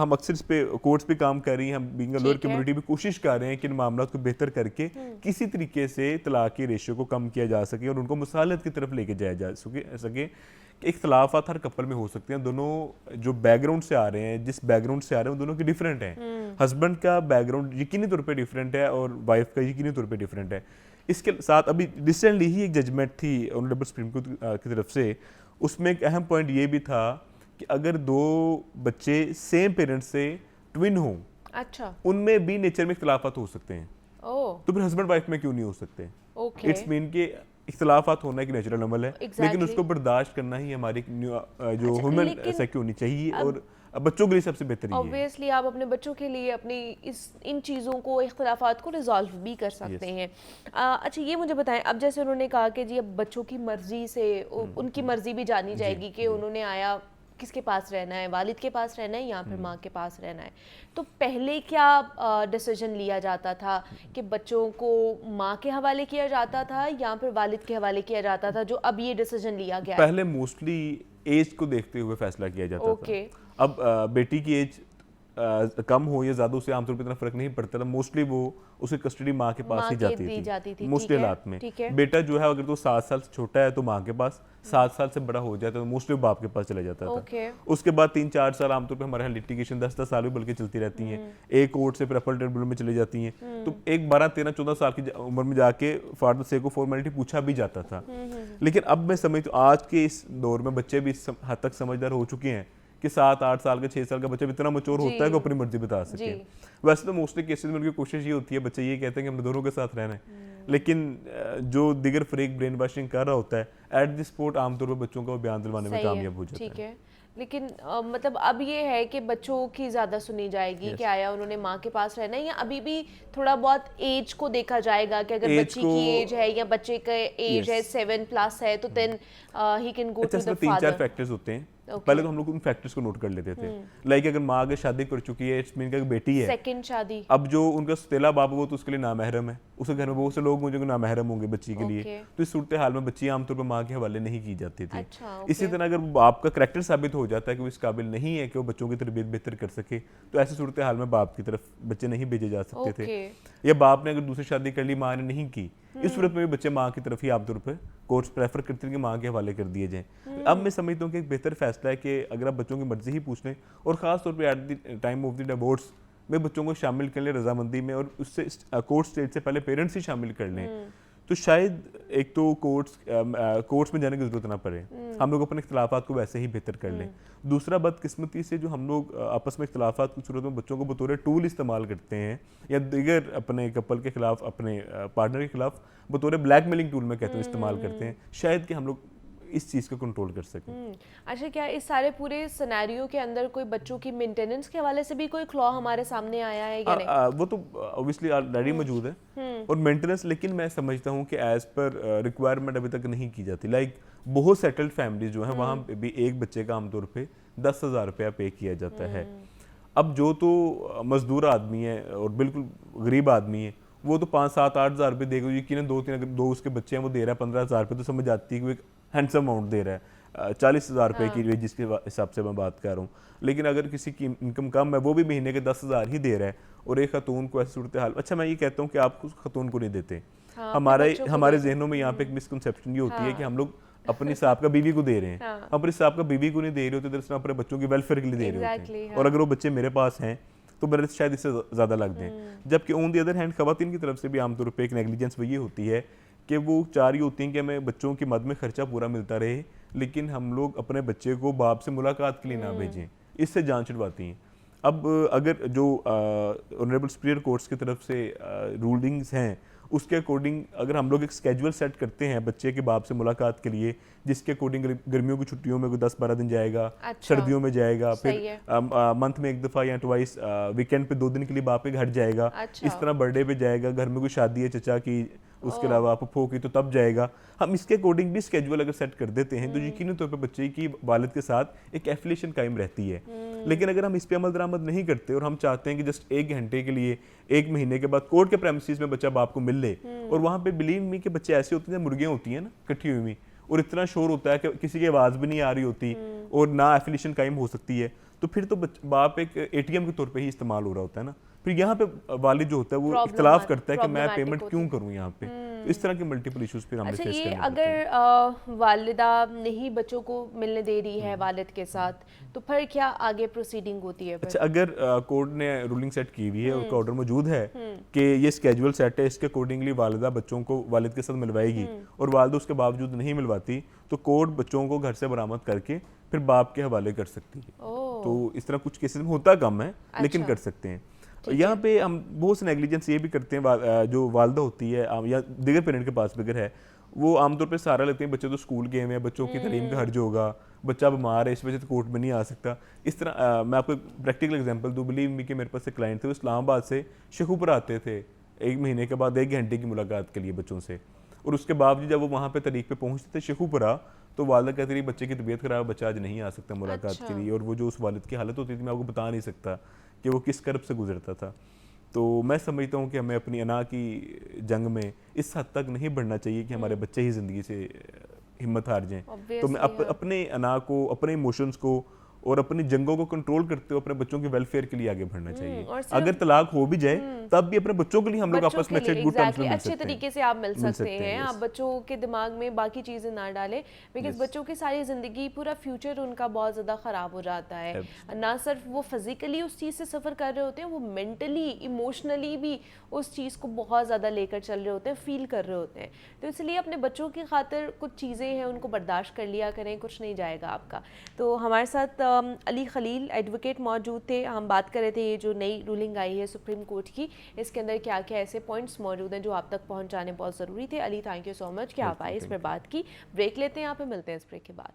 C: हम अक्सर इस पे कोर्ट्स पे काम कर रही हैं, हम बीइंग अ लॉयर कम्युनिटी भी कोशिश कर रहे हैं कि इन मामलों को बेहतर करके किसी तरीके से तलाक की रेशियो को कम किया जा सके और उनको मुसालत की तरफ लेके जाया जा सके। इख्तलाफात हर कपल में हो सकते हैं, दोनों जो बैकग्राउंड से आ रहे हैं, जिस बैकग्राउंड से आ रहे हैं, वो दोनों के डिफरेंट हैं। हस्बैंड का बैकग्राउंड यकीनी तौर पे डिफरेंट है और वाइफ का यकीनी तौर पे डिफरेंट है। इसके साथ अभी रिसेंटली ही एक जजमेंट थी ऑनरेबल सुप्रीम कोर्ट की तरफ से, उसमें एक अहम पॉइंट ये भी था कि अगर दो बच्चे सेम पेरेंट्स से ट्विन हों,
A: अच्छा,
C: उनमें भी नेचर में इख्तलाफात हो सकते हैं।
A: ओह,
C: तो फिर हस्बैंड वाइफ में क्यों नहीं हो सकते?
A: ओके,
C: इट्स मीन के इख्तलाफात होना एक नेचुरल अमल है,
A: Exactly.
C: लेकिन उसको बर्दाश्त करना ही हमारी जो
A: अच्छा,
C: ह्यूमन
A: लेकिन
C: साइकी होनी चाहिए, और बच्चों के लिए सबसे बेहतर ये है।
A: ऑब्वियसली आप अपने बच्चों के लिए अपनी इन चीज़ों को, इख्तलाफात को रिजॉल्व भी कर सकते हैं। अच्छा, ये मुझे बताएं, अब जैसे उन्होंने कहा कि जी अब बच्चों की मर्जी से उनकी मर्जी भी जानी जाएगी कि उन्होंने आया किसके पास रहना है, वालिद के पास रहना है या फिर माँ के पास रहना है। तो पहले क्या डिसीजन लिया जाता था कि बच्चों को माँ के हवाले किया जाता था या फिर वालिद के हवाले किया जाता था, जो अब ये डिसीजन लिया गया है?
C: पहले मोस्टली एज को देखते हुए फैसला किया जाता
A: ओके।
C: था। अब बेटी की एज कम हो या ज़्यादा, उससे आमतौर पर इतना फर्क नहीं पड़ता था। मोस्टली वो उसकी कस्टडी माँ के पास ही जाती थी मोस्टली हालात में। बेटा जो है अगर तो 7 साल से छोटा है तो माँ के पास, 7 साल से बड़ा हो जाए तो मोस्टली बाप के पास चला जाता था। उसके बाद 3-4 साल आमतौर पर हमारे यहाँ लिटिगेशन 10-10 साल भी बल्कि चलती रहती हैं, एक कोर्ट से फिर अपील ट्रिब्यूनल में चली जाती हैं। तो एक 12-13-14 साल की उम्र में जाके for the sake of formality पूछा भी जाता था। लेकिन अब मैं समझ आज के इस दौर में बच्चे भी इस हद तक समझदार हो चुके हैं कि 7-8 साल का 6 साल का बच्चा भी इतना मैच्योर होता है कि अपनी मर्जी बता सके। वैसे तो मोस्टली केसेस में उनकी कोशिश ये होती है, बच्चे ये कहते हैं कि हमने दोनों के साथ रहना है, लेकिन जो दिगर फरीक ब्रेन वॉशिंग कर रहा होता है, एट द स्पॉट आमतौर पर बच्चों को बयान दिलवाने में कामयाब हो जाता है।
A: ठीक है, लेकिन मतलब अब ये है कि बच्चों की ज़्यादा सुनी जाएगी कि आया उन्होंने माँ के पास रहना है, या अभी भी थोड़ा बहुत एज को देखा जाएगा कि अगर बच्ची की एज है या बच्चे का एज है 7+ है तो then he can go to the father.
C: 3-4 factors होते हैं। पहले तो हम लोग उन फैक्टर्स को नोट कर लेते थे, लाइक अगर माँ अगर शादी कर चुकी है, इट्स मीन का बेटी है,
A: सेकंड शादी,
C: अब जो उनका सतीला बाप है वो तो उसके लिए नामहरम है, उसके घर में बहुत से लोग मुझे नामहरम होंगे बच्ची के लिए, तो इस सूरत हाल में बच्ची आमतौर पर माँ के हवाले नहीं की जाती थी। इसी तरह अगर बाप का करैक्टर साबित हो जाता है कि वो इस काबिल नहीं है कि वो बच्चों की तरबियत बेहतर कर सके, तो ऐसी सूरत हाल में बाप की तरफ बच्चे नहीं भेजे जा सकते थे। या बाप ने अगर दूसरी शादी कर ली, माँ ने नहीं की, इस सूरत में भी बच्चे माँ की तरफ ही आमतौर पर कोर्ट्स प्रेफर करते हैं कि माँ के हवाले कर दिए जाएं। अब मैं समझता हूँ कि एक बेहतर फैसला है कि अगर आप बच्चों की मर्जी ही पूछ लें, और ख़ास तौर पे at the time of the divorce में बच्चों को शामिल कर लें रजामंदी में, और उससे कोर्ट स्टेज से पहले पेरेंट्स ही शामिल कर लें, तो शायद एक तो कोर्ट्स में जाने की जरूरत ना पड़े, हम लोग अपने इख्तलाफात को वैसे ही बेहतर कर लें। दूसरा, बदकिस्मती से जो हम लोग आपस में इख्तलाफात की सूरत में बच्चों को बतौर टूल इस्तेमाल करते हैं, या दिगर अपने कपल के खिलाफ, अपने पार्टनर के खिलाफ बतौर ब्लैकमेलिंग टूल में कहते हैं इस्तेमाल करते हैं, शायद कि हम लोग इस चीज़ को कंट्रोल कर सकें।
A: अच्छा, क्या इस सारे पूरे सिनेरियो के अंदर कोई बच्चों की मेंटेनेंस के हवाले से भी कोई क्लॉ हमारे सामने आया है या नहीं?
C: वो तो ऑब्वियसली ऑलरेडी मौजूद है, और मेंटेनेंस, लेकिन मैं समझता हूँ कि एज पर रिक्वायरमेंट अभी तक नहीं की जाती। लाइक बहुत सेटल्ड फैमिलीज जो हैं वहाँ पे भी एक बच्चे का आमतौर पे 10,000 रुपया पे किया जाता है। अब जो तो मजदूर आदमी है और बिल्कुल गरीब आदमी है, वो तो 5-7-8 हज़ार रुपये देगा, यकीन 2-3 अगर 2 उसके बच्चे हैं वो दे रहा है 15,000 रुपये, तो समझ आती है कि वो एक हैंडसम अमाउंट दे रहा है। 40,000 रुपये की वेज जिसके हिसाब से मैं बात कर रहा हूँ। लेकिन अगर किसी की इनकम कम है, वो भी महीने के 10,000 ही दे रहा है, और एक खतून को ऐसी सूरत हाल, अच्छा मैं ये कहता हूँ कि आप उस खतून को नहीं देते, हमारे जहनों में यहाँ पे एक मिसकंसेप्शन ये होती है कि हम लोग अपने साहब का बीवी को दे रहे हैं, अपने साहब का बीवी को नहीं दे रहे होते, दरअसल अपने बच्चों के वेलफेयर के लिए दे रहे होते हैं, और अगर वो बच्चे मेरे पास हैं तो मेरे शायद इससे ज़्यादा लग दें। जबकि ऑन दी अदर हैंड खवातीन की तरफ से भी आमतौर पर एक नेग्लिजेंस वो ये होती है कि वो चाह रही होती हैं कि हमें बच्चों की मद में खर्चा पूरा मिलता रहे, लेकिन हम लोग अपने बच्चे को बाप से मुलाकात के लिए ना भेजें, इससे जान छुड़वाती हैं। अब अगर जो ऑनरेबल सुप्रीरियर कोर्ट्स की तरफ से रूलिंग्स हैं, उसके अकॉर्डिंग अगर हम लोग एक स्केड्यूल सेट करते हैं बच्चे के बाप से मुलाकात के लिए, जिसके अकॉर्डिंग गर्मियों की छुट्टियों में कोई 10-12 दिन जाएगा, सर्दियों में जाएगा, फिर मंथ में 1 दफ़ा या ट्वाइस वीकेंड पे 2 दिन के लिए बाप के घर जाएगा, इस तरह बर्थडे पे जाएगा, घर में कोई शादी है चचा की, उसके अलावा पप्पो की, तो तब जाएगा। हम इसके अकॉर्डिंग भी स्केड्यूल अगर सेट कर देते हैं तो यकीनी तौर पे बच्चे की वालिद के साथ एक एफिलिएशन कायम रहती है। लेकिन अगर हम इस पे अमल दरामद नहीं करते और हम चाहते हैं कि जस्ट 1 घंटे के लिए 1 महीने के बाद कोर्ट के प्रेमिसेस में बच्चा बाप को मिल ले, और वहाँ पे बिलीव मी कि बच्चे ऐसे होते हैं, मुर्गियाँ होती हैं ना इकट्ठी हुई, और इतना शोर होता है कि किसी की आवाज़ भी नहीं आ रही होती और ना एफिलिएशन कायम हो सकती है, तो फिर तो बाप एक ATM के तौर पे ही इस्तेमाल हो रहा होता है ना। फिर यहाँ पे वालिद जो होता है वो इख्तलाफ करता है कि मैं पेमेंट क्यों करूँ यहाँ पे, इस तरह के मल्टीपल इश्यूज फिर हमें
A: अच्छा,
C: फेस
A: ये
C: करने पड़ते हैं।
A: अगर वालिदा नहीं बच्चों को मिलने दे रही है वालिद के साथ, तो फिर क्या आगे प्रोसीडिंग होती है फिर?
C: अच्छा, अगर कोर्ट ने रूलिंग सेट की हुई है, उसका ऑर्डर मौजूद है कि ये स्केड्यूल सेट है, इसके अकॉर्डिंगली वालिदा बच्चों को वालिद के साथ मिलवाएगी और वालिदा उसके बावजूद नहीं मिलवाती, तो कोर्ट बच्चों को घर से बरामद करके फिर बाप के हवाले कर सकती है। तो इस तरह कुछ केसेस में होता कम है, लेकिन कर सकते हैं। यहाँ पे हम बहुत से नेग्लिजेंस ये भी करते हैं, जो वालिदा होती है या दिगर पेरेंट के पास अगर है, वो आमतौर पे सहारा लेते हैं, बच्चे तो स्कूल गए हैं, बच्चों की तालीम का हर्ज होगा, बच्चा बीमार है, इस वजह से कोर्ट में नहीं आ सकता। इस तरह मैं आपको प्रैक्टिकल एग्जांपल दूं, बिलीव मी कि मेरे पास एक क्लाइंट थे, वो इस्लामाबाद से शेखुपुरा आते थे 1 महीने के बाद 1 घंटे की मुलाकात के लिए बच्चों से, और उसके बावजूद जब वो वहाँ पे तारीख पे पहुँचते थे शेखुपुरा, तो वालिदा कहती रही बच्चे की तबीयत खराब, बच्चा आज नहीं आ सकता मुलाकात के लिए। और वो जो उस वालिद की हालत होती थी, मैं आपको बता नहीं सकता कि वो किस कर्ब से गुजरता था। तो मैं समझता हूँ कि हमें अपनी अना की जंग में इस हद तक नहीं बढ़ना चाहिए कि हमारे बच्चे ही ज़िंदगी से हिम्मत हार जाएं। तो मैं अपने अना को, अपने इमोशंस को और अपनी जंगों को कंट्रोल करते हुए अपने बच्चों के वेलफेयर के लिए आगे बढ़ना चाहिए। अगर तलाक हो भी जाए तब भी अपने बच्चों के लिए हम लोग आपस में अच्छे गुड टर्म्स में मिल सकते हैं,
A: अच्छे तरीके से आप मिल सकते हैं। आप बच्चों के दिमाग में बाकी चीज़ें ना डालें, बिकॉज बच्चों की सारी ज़िंदगी, पूरा फ्यूचर उनका बहुत ज़्यादा ख़राब हो जाता है। ना सिर्फ वो फिजिकली उस चीज़ से सफ़र कर रहे होते हैं, वो मेंटली इमोशनली भी उस चीज़ को बहुत ज़्यादा लेकर चल रहे होते हैं, फील कर रहे होते हैं। तो इसलिए अपने बच्चों की खातिर कुछ चीज़ें हैं उनको बर्दाश्त कर लिया करें, कुछ नहीं जाएगा आपका। तो हमारे साथ अली खलील एडवोकेट मौजूद थे। हम बात कर रहे थे ये जो नई रूलिंग आई है सुप्रीम कोर्ट की, इसके अंदर क्या क्या ऐसे पॉइंट्स मौजूद हैं जो आप तक पहुंचाने बहुत ज़रूरी थे। Ali, thank you so much कि आप आए, इस पर बात की। ब्रेक लेते हैं, यहाँ पे मिलते हैं इस ब्रेक के बाद।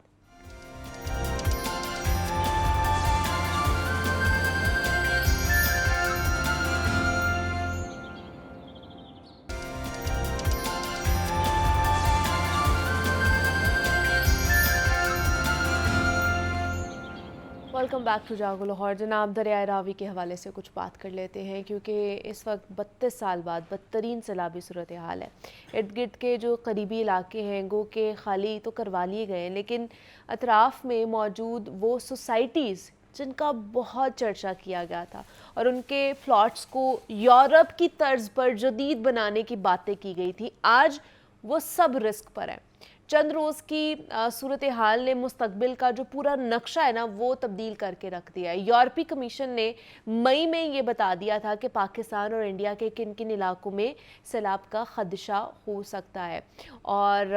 A: वेलकम बैक टू जागो लाहौर। जनाब, दरियाए रावी के हवाले से कुछ बात कर लेते हैं, क्योंकि इस वक्त 32 साल बाद बदतरीन सैलाबी सूरत हाल है। इर्द गिर्द के जो करीबी इलाके हैं गो के खाली तो करवा लिए गए, लेकिन अतराफ़ में मौजूद वो सोसाइटीज़ जिनका बहुत चर्चा किया गया था और उनके प्लॉट्स को यूरोप की तर्ज पर जदीद बनाने की बातें की गई थी, आज वो सब रिस्क पर है। चंद रोज़ की सूरत हाल ने मुस्तकबिल का जो पूरा नक्शा है ना, वो तब्दील करके रख दिया है। यूरोपीय कमीशन ने मई में ये बता दिया था कि पाकिस्तान और इंडिया के किन किन इलाकों में सैलाब का खदशा हो सकता है, और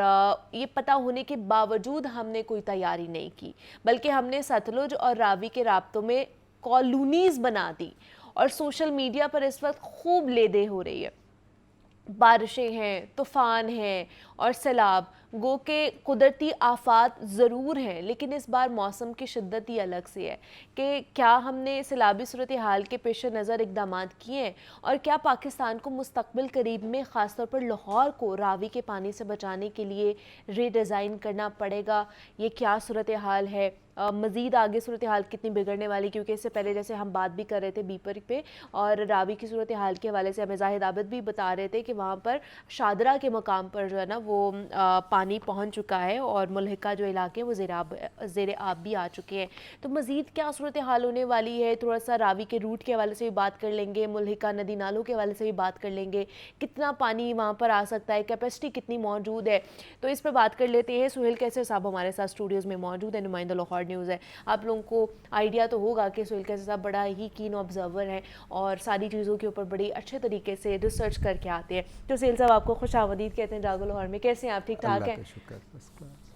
A: ये पता होने के बावजूद हमने कोई तैयारी नहीं की, बल्कि हमने सतलुज और रावी के राब्तों में कॉलोनीज़ बना दी। और सोशल मीडिया पर इस वक्त खूब लेदे हो रही है, बारिशें हैं, तूफ़ान हैं और सैलाब। गो के कुदरती आफात ज़रूर हैं, लेकिन इस बार मौसम की शिद्दत ही अलग सी है कि क्या हमने सैलाबी सूरत हाल के पेश नज़र इक़दाम किए हैं, और क्या पाकिस्तान को मुस्तक़बिल करीब में ख़ासतौर पर लाहौर को रावी के पानी से बचाने के लिए रीडिज़ाइन करना पड़ेगा। ये क्या सूरत हाल है, मज़ीद आगे सूरत हाल कितनी बिगड़ने वाली, क्योंकि इससे पहले जैसे हम बात भी कर रहे थे बीपर पे और रावी की सूरत हाल के हवाले से हमें जाहिद आबिद भी बता रहे थे कि वहाँ पर शादरा के मकाम पर जो है ना वो पानी पहुँच चुका है और मुल्हिका जो इलाके हैं वो ज़ेर आब भी आ चुके हैं। तो मज़ीद क्या सूरत हाल होने वाली है, थोड़ा सा रावी के रूट के हवाले से भी बात कर लेंगे, मुल्हिका नदी नालों के हवाले से भी बात कर लेंगे, कितना पानी वहाँ पर आ सकता है, कैपेसिटी कितनी मौजूद है, तो इस पर बात कर लेते हैं। सुहेल कैसर साहब हमारे साथ स्टूडियोज़ में मौजूद है, नुमाइंदा लाहौर न्यूज़ है। आप लोगों को आइडिया तो होगा कि सुहेल कैसर साहब बड़ा ही कीन ऑब्जर्वर हैं और सारी चीज़ों के ऊपर बड़ी अच्छे तरीके से रिसर्च करके आते हैं। तो सुहेल साहब, आपको खुशामदीद कहते हैं जागो लाहौर में। कैसे हैं आप, ठीक ठाक हैं?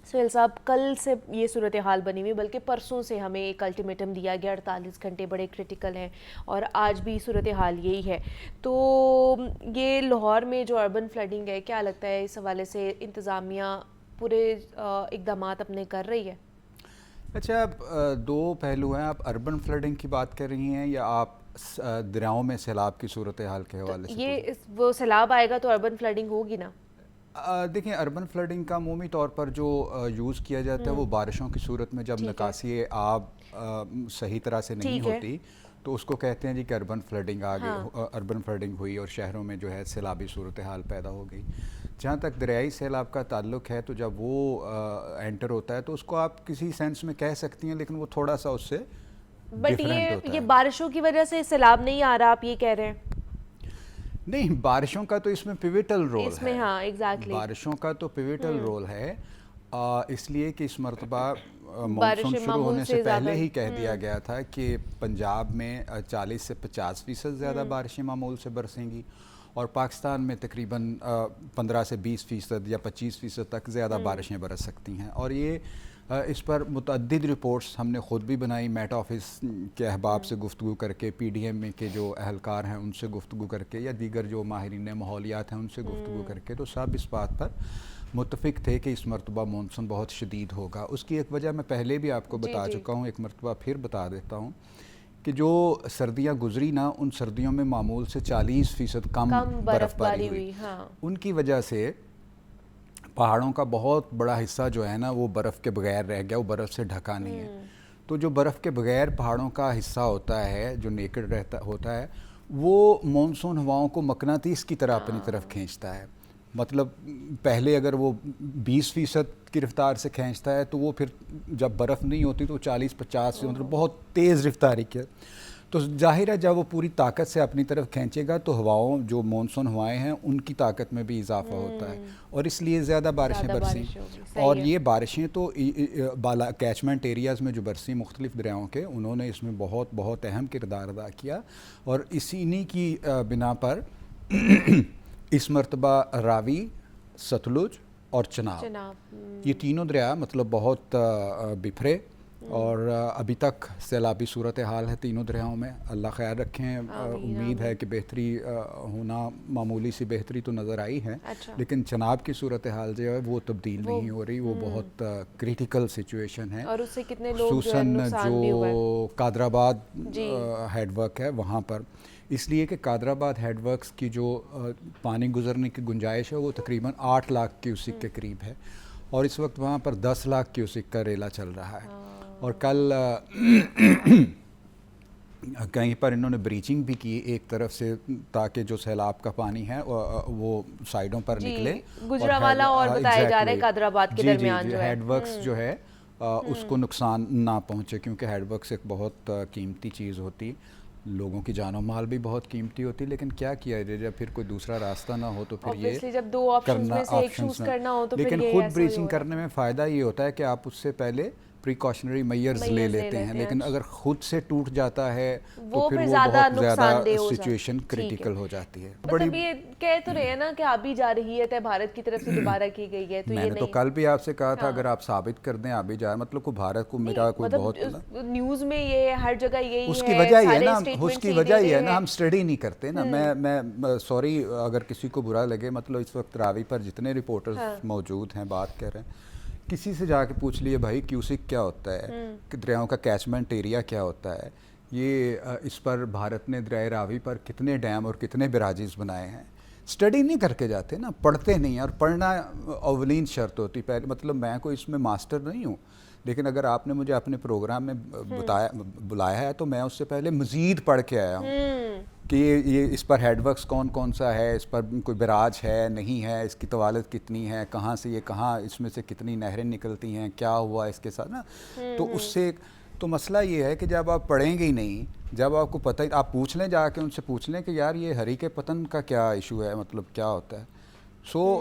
A: सुहेल साहब, कल से ये सूरत हाल बनी हुई, बल्कि परसों से हमें एक अल्टीमेटम दिया गया, 48 घंटे बड़े क्रिटिकल हैं और आज भी सूरत हाल यही है। तो ये लाहौर में जो अर्बन फ्लडिंग है, क्या लगता है इस हवाले से इंतज़ामिया पूरे इक़दाम अपने कर रही है?
D: अच्छा, दो पहलू हैं। आप अर्बन फ्लडिंग की बात कर रही हैं या आप दरियाओं में सैलाब की सूरत हाल के हवाले से?
A: ये वो सैलाब आएगा तो अर्बन फ्लडिंग होगी ना?
D: देखिए, अर्बन फ्लडिंग का अमूमी तौर पर जो यूज़ किया जाता है वो बारिशों की सूरत में जब निकासी आब सही तरह से नहीं होती तो उसको कहते हैं जी कि अर्बन फ्लडिंग आ गई, अर्बन फ्लडिंग हुई और शहरों में जो है सैलाबी सूरत हाल पैदा हो गई। जहाँ तक दरियाई सैलाब का ताल्लुक है, तो जब वो एंटर होता है तो उसको आप किसी सेंस में कह सकती हैं, लेकिन वो थोड़ा सा उससे
A: बट ये बारिशों की वजह से सैलाब नहीं आ रहा, आप ये कह रहे हैं?
D: नहीं, बारिशों का तो इसमें पिविटल रोल
A: इसमें
D: है।
A: हाँ एग्जैक्टली
D: बारिशों का तो पिविटल रोल है, इसलिए कि इस मरतबा मानसून
A: बारिशें
D: शुरू
A: मामूल
D: होने
A: से
D: से पहले
A: ज़्यादा।
D: ही कह दिया गया था कि पंजाब में 40 से 50% ज़्यादा बारिशें मामूल से बरसेंगी और पाकिस्तान में तकरीबन 15 से 20% या 25% तक ज़्यादा बारिशें बरस सकती हैं। और ये इस पर मुतअद्दिद रिपोर्ट्स हमने ख़ुद भी बनाई, मेट ऑफिस के अहबाब से गुफ्तगू करके, PDM में के जो अहलकार हैं उनसे गुफ्तगू करके, या दीगर जो माहिरीन माहौलियात हैं उनसे गुफ्तगू करके, तो सब इस बात पर मुत्तफ़िक थे कि इस मरतबा मानसून बहुत शदीद होगा। उसकी एक वजह मैं पहले भी आपको बता चुका हूँ, एक मरतबा फिर बता देता हूँ कि जो सर्दियाँ गुजरी ना, उन सर्दियों में मामूल से 40% कम बर्फ़बारी हुई।
A: हाँ।
D: उनकी वजह से पहाड़ों का बहुत बड़ा हिस्सा जो है ना वो बर्फ़ के बगैर रह गया, वो बर्फ़ से ढका नहीं है। तो जो बर्फ़ के बगैर पहाड़ों का हिस्सा होता है, जो नेकेड रहता होता है, वो मानसून हवाओं को मकनातीस की तरह अपनी तरफ खींचता है। मतलब पहले अगर वो 20% की रफ्तार से खींचता है, तो वो फिर जब बर्फ़ नहीं होती तो 40-50 से, मतलब बहुत तेज़ रफ्तारी के, तो जाहिर है जब वो पूरी ताकत से अपनी तरफ खींचेगा तो हवाओं, जो मानसून हवाएं हैं, उनकी ताकत में भी इजाफा होता है और इसलिए ज़्यादा बारिशें बरसी। और ये बारिशें तो बाला कैचमेंट एरियाज़ में जो बरसी मुख्तलिफ दरियाओं के, उन्होंने इसमें बहुत बहुत अहम किरदार अदा किया। और इन्हीं की बिना पर इस मरतबा रावी, सतलुज और चनाब, ये तीनों दरिया मतलब बहुत बिखरे और अभी तक सैलाबी सूरत हाल है तीनों दरियाओं में। अल्लाह ख़ैर रखें। उम्मीद है कि बेहतरी होना, मामूली सी बेहतरी तो नज़र आई है।
A: अच्छा।
D: लेकिन चनाब की सूरत हाल जो है वो तब्दील नहीं हो रही, वो बहुत क्रिटिकल सिचुएशन है।
A: और उससे कितने लोग जो है
D: खुसूसन
A: नुकसान भी हुआ है।
D: जो कादराबाद हेडवर्क है वहाँ पर, इसलिए कि कादराबाद हेडवर्क्स की जो पानी गुजरने की गुंजाइश है वो तकरीबन 8 लाख क्यूसिक के करीब है और इस वक्त वहाँ पर 10 लाख क्यूसिक का रेला चल रहा है। और कल कहीं पर इन्होंने ब्रीचिंग भी की एक तरफ से, ताकि जो सैलाब का पानी है वो साइडों पर निकले।
A: गुजरावाला और बताया जा रहा है कादराबाद के दरमियान जो है
D: हेडवर्क्स जो है उसको नुकसान ना पहुँचे, क्योंकि हेडवर्क्स एक बहुत कीमती चीज़ होती, लोगों की जानो माल भी बहुत कीमती होती। लेकिन क्या किया जाए, जब फिर कोई दूसरा रास्ता ना हो तो फिर ये
A: जब दो ऑप्शंस में से एक चूज करना हो तो
D: लेकिन खुद ब्रीचिंग करने में फ़ायदा ये होता है कि आप उससे पहले प्रिकॉशनरी मेजर्स ले लेते हैं, लेकिन अगर खुद से टूट जाता है तो फिर वो बहुत ज़्यादा सिचुएशन क्रिटिकल हो जाती है।
A: मतलब ये कह तो रहे हैं ना कि अभी जा रही है तय भारत की तरफ से दोबारा की गई है, तो
D: मैंने तो कल भी आपसे कहा था अगर आप साबित कर दें अभी जाए, मतलब को भारत को मेरा कोई बहुत
A: न्यूज़ में ये हर जगह यही है,
D: उसकी वजह ये है ना, उसकी वजह ये है ना, हम स्टडी नहीं करते ना। मैं सॉरी अगर किसी को बुरा लगे, मतलब इस वक्त रावी पर जितने रिपोर्टर्स मौजूद हैं बात कर रहे हैं, किसी से जाके पूछ लिए भाई क्यूसिक क्या होता है, कि दरियाओं का कैचमेंट एरिया क्या होता है, ये इस पर भारत ने दरिया रावी पर कितने डैम और कितने बैराजेस बनाए हैं। स्टडी नहीं करके जाते ना, पढ़ते नहीं, और पढ़ना अवलीन शर्त होती। पहले मतलब मैं कोई इसमें मास्टर नहीं हूँ, लेकिन अगर आपने मुझे अपने प्रोग्राम में बुलाया है तो मैं उससे पहले मज़ीद पढ़ के आया हूँ कि ये इस पर हेडवर्क्स कौन कौन सा है, इस पर कोई बराज है नहीं है, इसकी तवालत कितनी है, कहाँ से ये कहाँ, इसमें से कितनी नहरें निकलती हैं, क्या हुआ इसके साथ ना। तो उससे तो मसला ये है कि जब आप पढ़ेंगे ही नहीं, जब आपको पता ही, आप पूछ लें जाके उनसे पूछ लें कि यार ये हरी के पतन का क्या इशू है, मतलब क्या होता है।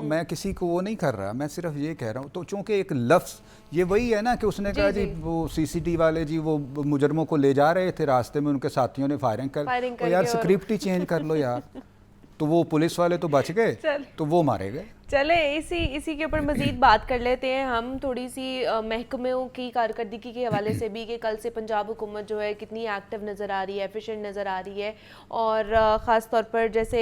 D: मैं किसी को वो नहीं कर रहा, मैं सिर्फ ये कह रहा हूँ। तो चूँकि एक लफ्ज़ ये वही है ना कि उसने कहा जी वो CCTV वाले जी वो मुजरमों को ले जा रहे थे, रास्ते में उनके साथियों ने फायरिंग कर यार स्क्रिप्ट ही चेंज कर लो यार। तो वो पुलिस वाले तो बच गए, तो वो मारे गए।
A: चले इसी के ऊपर मज़ीद बात कर लेते हैं हम, थोड़ी सी महकमों की कारकर्दगी के हवाले से भी, कि कल से पंजाब हुकूमत जो है कितनी एक्टिव नज़र आ रही है, एफिशिएंट नज़र आ रही है। और ख़ास तौर पर जैसे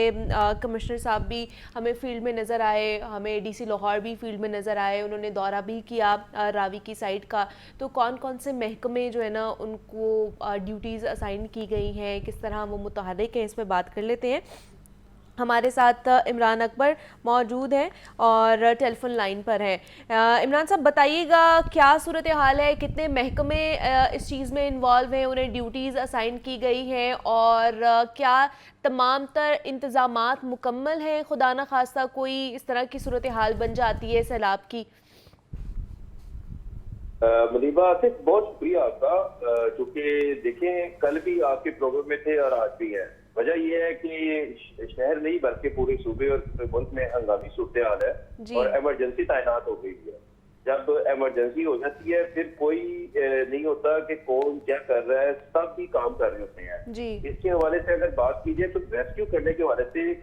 A: कमिश्नर साहब भी हमें फील्ड में नज़र आए, हमें DC लाहौर भी फील्ड में नज़र आए, उन्होंने दौरा भी किया रावी की साइड का। तो कौन कौन से महकमे जो है ना उनको ड्यूटीज़ असाइन की गई हैं, किस तरह वो मुतहर्रिक हैं, इस पर बात कर लेते हैं। हमारे साथ इमरान अकबर मौजूद हैं और टेलीफोन लाइन पर हैं। इमरान साहब बताइएगा क्या सूरत हाल है, कितने महकमे इस चीज़ में इन्वॉल्व हैं, उन्हें ड्यूटीज़ असाइन की गई हैं, और क्या तमाम तर इंतज़ामात मुकम्मल हैं, खुदा न खास्ता कोई इस तरह की सूरत हाल बन जाती है सैलाब की।
E: मुनीबा आसिफ, बहुत शुक्रिया आपका, क्योंकि देखें कल भी आपके प्रोग्राम में थे और आज भी है। वजह यह है कि शहर नहीं बल्कि पूरे सूबे और मुल्क में हंगामी सूरत हाल है और इमरजेंसी तैनात हो गई है। जब इमरजेंसी हो जाती है फिर कोई नहीं होता कि कौन क्या कर रहा है, सब भी काम कर रहे होते हैं। इसके हवाले से अगर बात की जाए तो रेस्क्यू करने के हवाले से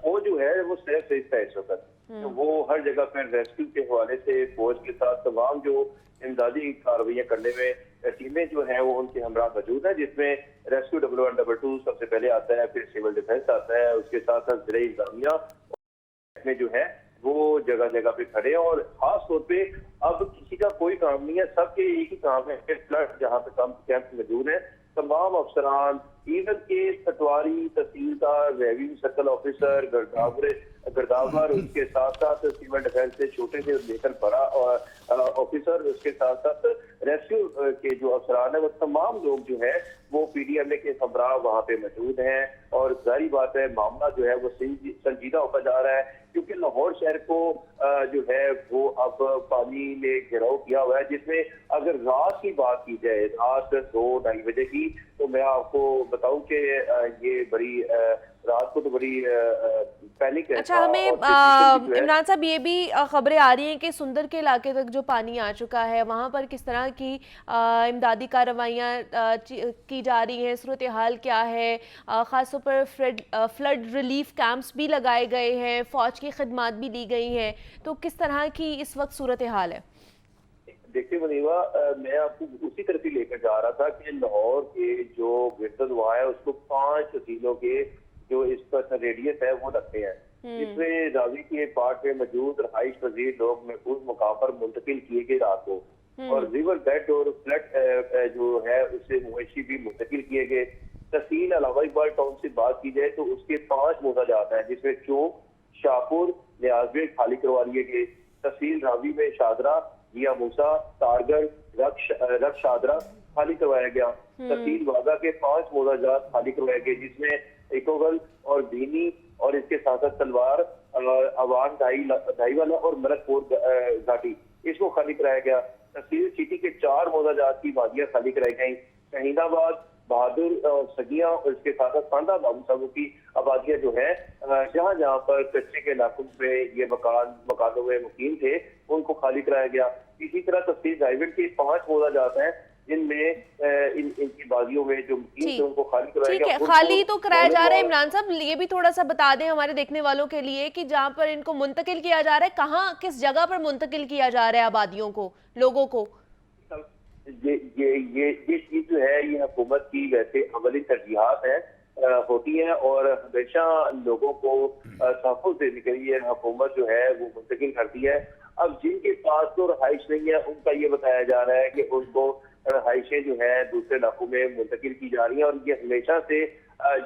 E: फौज जो है वो सिर्फ है इस वक्त, तो वो हर जगह पर रेस्क्यू के हवाले से फौज के साथ तमाम जो इमदादी कार्रवाइयाँ करने में टीमें जो है वो उनके हमरा मौजूद है, जिसमें रेस्क्यू 112 सबसे पहले आता है, फिर सिविल डिफेंस आता है, उसके साथ साथ जिला इंतजामिया में जो है वो जगह जगह पे खड़े हैं। और खास तौर पे अब किसी का कोई काम नहीं है, सबके एक ही काम है, फ्लड जहाँ पे कैंप मौजूद है, तमाम अफसरान इवन के पटवारी, तहसीलदार, रेवेन्यू सर्कल ऑफिसर, गर्दावर, उसके साथ साथ सिविल डिफेंस से छोटे से लेकर बड़ा ऑफिसर, उसके साथ साथ रेस्क्यू के जो अफसरान है वो तमाम लोग जो है वो पीडीएमए के हमरा वहाँ पे मौजूद हैं। और जारी बात है मामला जो है वो संजीदा होता जा रहा है, क्योंकि लाहौर शहर को जो है वो अब पानी ने घेराव किया हुआ है, जिसमें अगर रात की बात की जाए, रात 2-2:30 बजे की, तो मैं आपको बताऊं कि ये बड़ी रात को तो बड़ी पैनिक है।
A: अच्छा, हमें इमरान साहब ये भी खबरें आ रही हैं कि सुंदर के इलाके तक जो पानी आ चुका है वहाँ पर किस तरह की इमदादी कार्रवाइयाँ की जा रही हैं, सूरत हाल क्या है, ख़ासतौर पर फ्लड रिलीफ कैंप्स भी लगाए गए हैं, फ़ौज की खिदमात भी दी गई हैं, तो किस तरह की इस वक्त सूरत हाल है?
E: देखिए मुनीबा, मैं आपको उसी तरफ ही लेकर जा रहा था कि लाहौर के जो गिरद दुआ है उसको 5 तहसीलों के जो इस पर रेडियस है वो रखते हैं, जिसमें रावी के पार्ट में मौजूद रहाइश पजीर लोग महफूज मुकाम पर मुंतकिल किए गए रात को, और रिवर बेड और फ्लड जो है उससे मवेशी भी मुंतकिल किए गए। तहसील अलावा इकबाल टाउन से बात की जाए तो उसके 5 मोहताजात हैं, जिसमें चौक, शाहपुर, न्याजबेग खाली करवा लिए गए। तहसील रावी में शादरा, मियां मूसा, तारगढ़, रक्ष शादरा खाली करवाया गया। तहसील वागा के 5 मोहताजात खाली करवाए गए, जिसमें इकोगल और दीनी और इसके साथ साथ तलवार, अवान ढाईवाला और मलकपुर घाटी, इसको खाली कराया गया। तहसील सिटी के 4 मोहताजात की वादियां खाली कराई गई। शहीदाबाद, बहादुर और सगिया और इसके साथ साथ खानदा बाबू साहब की आबादियां जो है जहाँ जहाँ पर कच्चे के इलाकों में ये मकानों में मुकीम थे उनको खाली कराया गया। इसी तरह तहसील रायगढ़ के 5 मोहताजात हैं जिनमें इनकी बादियों में जो मुकीम थे उनको खाली कराया गया।
A: खाली तो कराया जा रहा है। इमरान साहब ये भी थोड़ा सा बता दें हमारे देखने वालों के लिए कि जहाँ पर इनको मुंतकिल किया जा रहा है, कहाँ किस जगह पर मुंतकिल किया जा रहा है आबादियों को, लोगों को?
E: ये चीज जो है ये हुकूमत की वैसे अमली तरजीहात है होती है और हमेशा लोगों को तहफ़्फ़ुज़ देने के लिए हुकूमत जो है वो मुंतकिल करती है। अब जिनके पास तो रहाइश नहीं है उनका ये बताया जा रहा है कि उनको रहाइशें जो है दूसरे इलाकों में मुंतकिल की जा रही हैं, और ये हमेशा से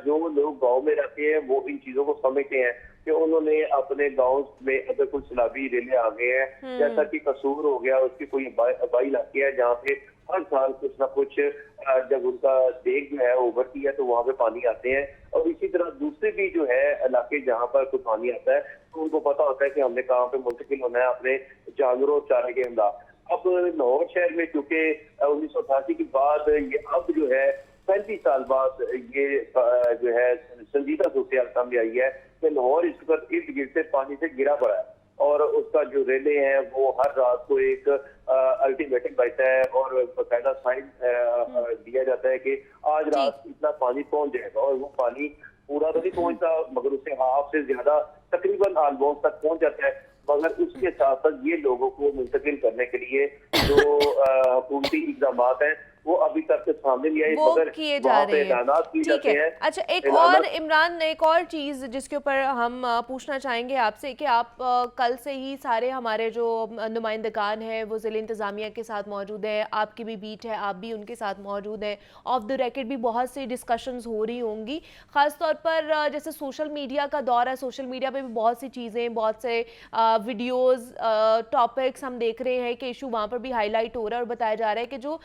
E: जो लोग गाँव में रहते हैं वो इन चीज़ों को समझते हैं कि उन्होंने अपने गाँव में अगर कुछ सैलाबी रेले आ गए हैं, जैसा कि कसूर हो गया, उसकी कोई आबाई इलाके है जहाँ पे हर साल कुछ ना कुछ जब उनका देख जो है उभरती है तो वहाँ पे पानी आते हैं, और इसी तरह दूसरे भी जो है इलाके जहाँ पर कुछ पानी आता है तो उनको पता होता है कि हमने कहाँ पे मुंतकिल होना है अपने जानवरों और चारे के हमला। अब लाहौर शहर में चूंकि 1988 के बाद ये अब जो है 35 साल बाद ये जो है संजीदा सूरत सामने आई है कि लाहौर इस पर इर्द गिर्द से पानी से गिरा पड़ा है, और उसका जो रेले हैं वो हर रात को एक अल्टीमेटम बैठता है और बाकायदा साइन दिया जाता है कि आज रात इतना पानी पहुंच जाएगा, और वो पानी पूरा तो नहीं पहुंचता मगर उससे हाफ से ज्यादा तकरीबन ऑलमोस्ट तक पहुंच जाता है। मगर उसके साथ साथ ये लोगों को मुंतकिल करने के लिए जो हुकूमती इकदाम हैं वो अभी तक सामने नहीं आए, मगर
A: किए जा रहे हैं। ठीक है। अच्छा, एक और इमरान, एक और चीज़ जिसके ऊपर हम पूछना चाहेंगे आपसे कि आप कल से ही सारे हमारे जो नुमाइंदगान हैं वो ज़िले इंतज़ामिया के साथ मौजूद हैं, आपकी भी बीट है, आप भी उनके साथ मौजूद हैं, ऑफ द रिकॉर्ड भी बहुत सी डिस्कशंस हो रही होंगी, ख़ास तौर पर जैसे सोशल मीडिया का दौर है, सोशल मीडिया पर भी बहुत सी चीज़ें, बहुत से वीडियोज़, टॉपिक्स हम देख रहे हैं कि इशू वहाँ पर भी हाईलाइट हो रहा है और बताया जा रहा है कि जो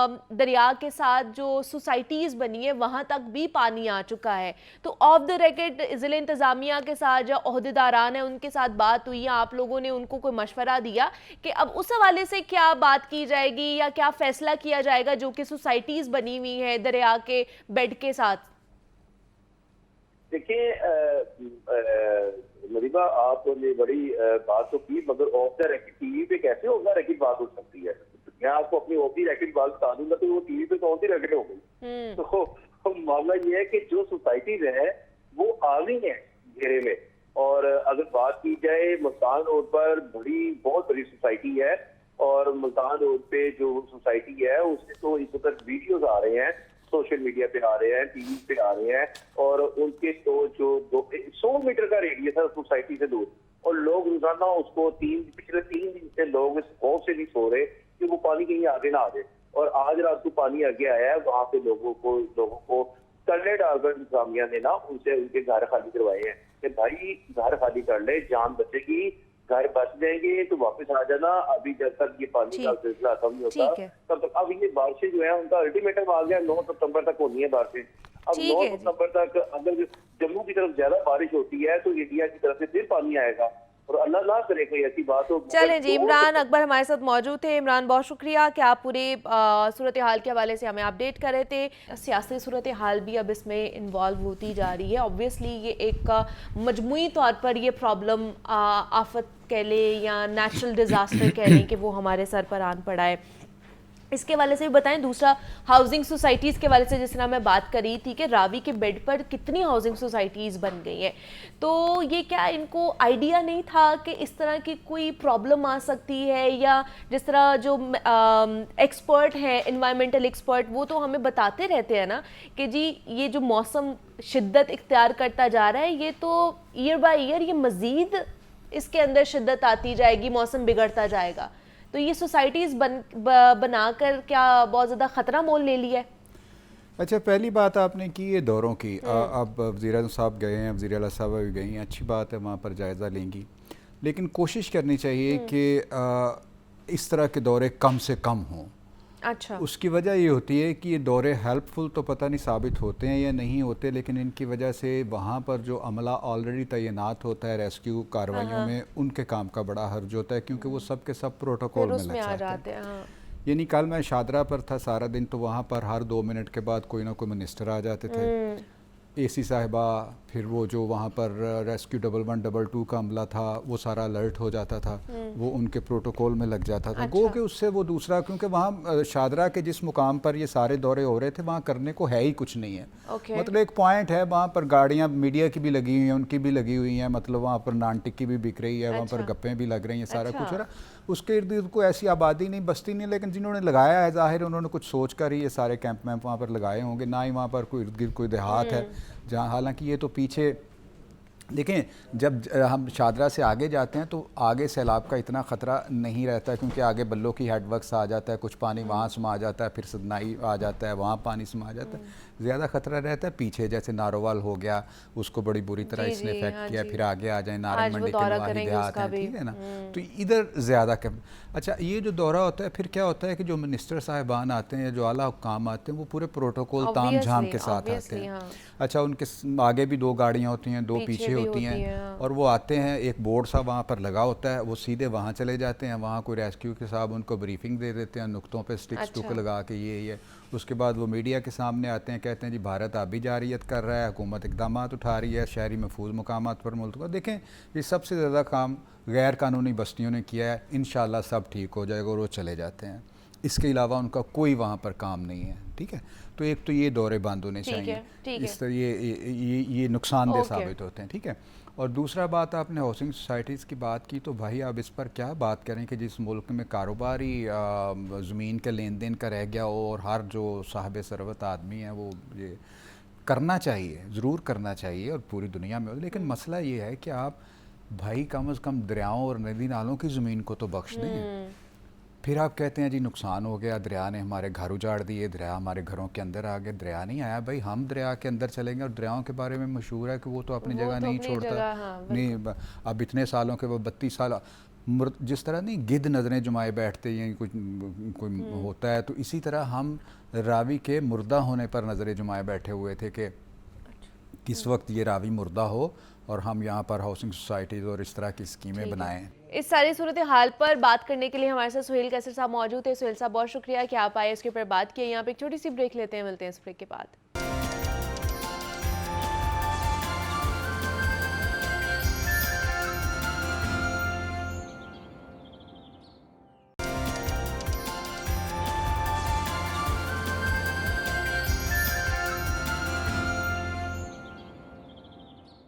A: दरिया के साथ जो सोसाइटीज़ बनी है वहाँ तक भी पानी आ चुका है। तो ऑफ द रिकॉर्ड ज़िले इंतज़ामिया के साथ जो ओहदेदारान हैं उनके साथ बात हुई है, आप लोगों ने उनको कोई मशवरा दिया कि अब उस हवाले से क्या बात की जाएगी या क्या फ़ैसला किया जाएगा जो कि सोसाइटीज़ बनी हुई हैं दरिया के बेड के साथ?
E: देखें मरीबा, आपने बड़ी बात तो की, मगर ऑफ द रेकॉर्ड टीवी पे कैसे ऑफ द रेकॉर्ड बात हो सकती है? मैं आपको अपनी ऑफ द रेकॉर्ड बात बता दूंगा तो वो टीवी पे कौन सी रेकॉर्ड हो गई? तो मामला ये है कि जो सोसाइटीज है वो आ गई है घेरे में। और अगर बात की जाए मुल्तान रोड पर बहुत बड़ी सोसाइटी है, और मुल्तान रोड पे जो सोसाइटी है उससे तो इस वक्त वीडियोज आ रहे हैं, सोशल मीडिया पे आ रहे हैं, टीवी पे आ रहे हैं, और उनके तो जो 100 मीटर का रेडियस है सोसाइटी से दूर, और लोग रोजाना उसको पिछले 3 दिन से लोग इस खौफ से नहीं सो रहे कि वो पानी कहीं आगे ना आ जाए। और आज रात को पानी आगे आया है, वहां पे लोगों को तल्ले डालकर इंतजामिया ने ना उनसे उनके घर खाली करवाए हैं कि भाई घर खाली कर ले, जान बचेगी, घर बच जाएंगे तो वापस आ जाना। अभी जब तक ये पानी का सिलसिला खत्म नहीं होता तब तक। अब ये बारिशें जो है उनका अल्टीमेटम आ गया, 9 सितंबर तक होनी है बारिशें। अब 9 सितंबर तक अगर जम्मू की तरफ ज्यादा बारिश होती है तो इंडिया की तरफ से फिर पानी आएगा, और अल्लाह ना करे कोई ऐसी बात हो।
A: चलें जी, इमरान अकबर हमारे साथ मौजूद थे। इमरान, बहुत शुक्रिया कि आप पूरे सूरत हाल के हवाले से हमें अपडेट कर रहे थे। सियासी सूरत हाल भी अब इसमें इन्वॉल्व होती जा रही है। ऑब्वियसली ये एक मजमूई तौर पर ये प्रॉब्लम, आफत कह लें या नेचुरल डिज़ास्टर कह लें, कि वो हमारे सर पर आन पड़ा है। इसके वाले से भी बताएं। दूसरा, हाउसिंग सोसाइटीज़ के वाले से जिस तरह मैं बात करी थी कि रावी के बेड पर कितनी हाउसिंग सोसाइटीज़ बन गई हैं, तो ये क्या इनको आइडिया नहीं था कि इस तरह की कोई प्रॉब्लम आ सकती है? या जिस तरह जो एक्सपर्ट हैं, एनवायरमेंटल एक्सपर्ट, वो तो हमें बताते रहते हैं ना कि जी ये जो मौसम शिद्दत इख्तियार करता जा रहा है, ये तो ईयर बाय ईयर ये मज़ीद इसके अंदर शिद्दत आती जाएगी, मौसम बिगड़ता जाएगा। तो ये सोसाइटीज़ बनाकर क्या बहुत ज़्यादा ख़तरा मोल ले लिया है?
D: अच्छा, पहली बात आपने की ये दौरों की। अब वज़ीर साहब गए हैं, वज़ीर आला साहब भी गई हैं, अच्छी बात है, वहाँ पर जायज़ा लेंगी, लेकिन कोशिश करनी चाहिए कि इस तरह के दौरे कम से कम हों।
A: अच्छा, उसकी
D: वजह ये होती है कि ये दौरे हेल्पफुल तो पता नहीं साबित होते हैं या नहीं होते, लेकिन इनकी वजह से वहाँ पर जो अमला ऑलरेडी तैनात होता है रेस्क्यू कार्रवाइयों में, उनके काम का बड़ा हर्ज होता है, क्योंकि वो सब के सब प्रोटोकॉल में लग जाते हैं। यानी कल मैं शादरा पर था सारा दिन, तो वहाँ पर हर 2 मिनट के बाद कोई ना कोई मिनिस्टर आ जाते थे, एसी साहिबा, फिर वो जो वहाँ पर रेस्क्यू 1112 का अमला था वो सारा अलर्ट हो जाता था, वो उनके प्रोटोकॉल में लग जाता था। गो कि उससे वो दूसरा, क्योंकि वहाँ शादरा के जिस मुकाम पर ये सारे दौरे हो रहे थे वहाँ करने को है ही कुछ नहीं है। मतलब एक पॉइंट है, वहाँ पर गाड़ियाँ मीडिया की भी लगी हुई हैं, उनकी भी लगी हुई हैं, मतलब वहाँ पर नान टिक्की भी बिक रही है, वहाँ पर गप्पें भी लग रही हैं, सारा कुछ हो रहा। उसके इर्द गिर्द कोई ऐसी आबादी नहीं, बस्ती नहीं, लेकिन जिन्होंने लगाया है ज़ाहिर उन्होंने कुछ सोच कर ही ये सारे कैंप वैम्प वहाँ पर लगाए होंगे। ना ही वहाँ पर कोई इर्द गिर्द कोई देहात है जहाँ, हालांकि ये तो पीछे देखें, जब हम शादरा से आगे जाते हैं तो आगे सैलाब का इतना ख़तरा नहीं रहता, क्योंकि आगे बल्लों की हेडवर्क्स आ जाता है, कुछ पानी वहाँ समा जाता है, फिर सदनाई आ जाता है, वहाँ पानी समा जाता है। ज़्यादा ख़तरा रहता है पीछे, जैसे नारोवाल हो गया, उसको बड़ी बुरी तरह इसने इफेक्ट किया, फिर आगे आ जाए नारंग मंडी के नवाही देहात है, ठीक है ना, तो इधर ज़्यादा कम। अच्छा, ये जो दौरा होता है, फिर क्या होता है कि जो मिनिस्टर साहिबान आते हैं, जो आला हुक्काम आते हैं, वो पूरे प्रोटोकॉल ताम झाम के साथ आते हैं। अच्छा, उनके आगे भी 2 गाड़ियाँ होती हैं, 2 पीछे होती हैं, और वो आते हैं, एक बोर्ड सा वहाँ पर लगा होता है, वो सीधे वहाँ चले जाते हैं, वहाँ कोई रेस्क्यू के साहब उनको ब्रीफिंग दे देते हैं, नुक्तों पे स्टिक स्टुक लगा के ये। उसके बाद वो मीडिया के सामने आते हैं, कहते हैं जी भारत आबी जारियत कर रहा है, हुकूमत इकदाम उठा रही है, शहरी महफूज मकामात पर मुल्क। देखें, ये सबसे ज़्यादा काम गैर कानूनी बस्तियों ने किया है, इंशाल्लाह सब ठीक हो जाएगा, और वो चले जाते हैं। इसके अलावा उनका कोई वहाँ पर काम नहीं है, ठीक है। तो एक तो ये दौरे बंद होने चाहिए, इस तरह ये नुकसानदेह साबित होते हैं, ठीक है। और दूसरा बात, आपने हाउसिंग सोसाइटीज़ की बात की, तो भाई आप इस पर क्या बात करें कि जिस मुल्क में कारोबारी ज़मीन के लेन देन का रह गया हो, और हर जो साहिब सरवत आदमी है वो ये करना चाहिए, ज़रूर करना चाहिए, और पूरी दुनिया में। लेकिन मसला ये है कि आप भाई कम से कम दरियाओं और नदी नालों की ज़मीन को तो बख्श दें। फिर आप कहते हैं जी नुकसान हो गया, दरिया ने हमारे घर उजाड़ दिए, दरिया हमारे घरों के अंदर आ गए। दरिया नहीं आया भाई, हम दरिया के अंदर चलेंगे। और दरियाओं के बारे में मशहूर है कि वो तो अपनी जगह नहीं छोड़ता। नहीं, अब इतने सालों के, वो 32 साल, जिस तरह नहीं गिद्ध नज़रें जुमाए बैठते हैं, कोई होता है, तो इसी तरह हम रावी के मुर्दा होने पर नज़रें जुमाए बैठे हुए थे कि किस वक्त ये रावी मुर्दा हो और हम यहाँ पर हाउसिंग सोसाइटीज़ और इस तरह की स्कीमें बनाएं।
A: इस सारी सूरत हाल पर बात करने के लिए हमारे साथ सुहेल कैसर साहब मौजूद है। सुहेल साहब, बहुत शुक्रिया कि आप आए, इसके ऊपर बात की। यहाँ पे एक छोटी सी ब्रेक लेते हैं, मिलते हैं इस ब्रेक के बाद।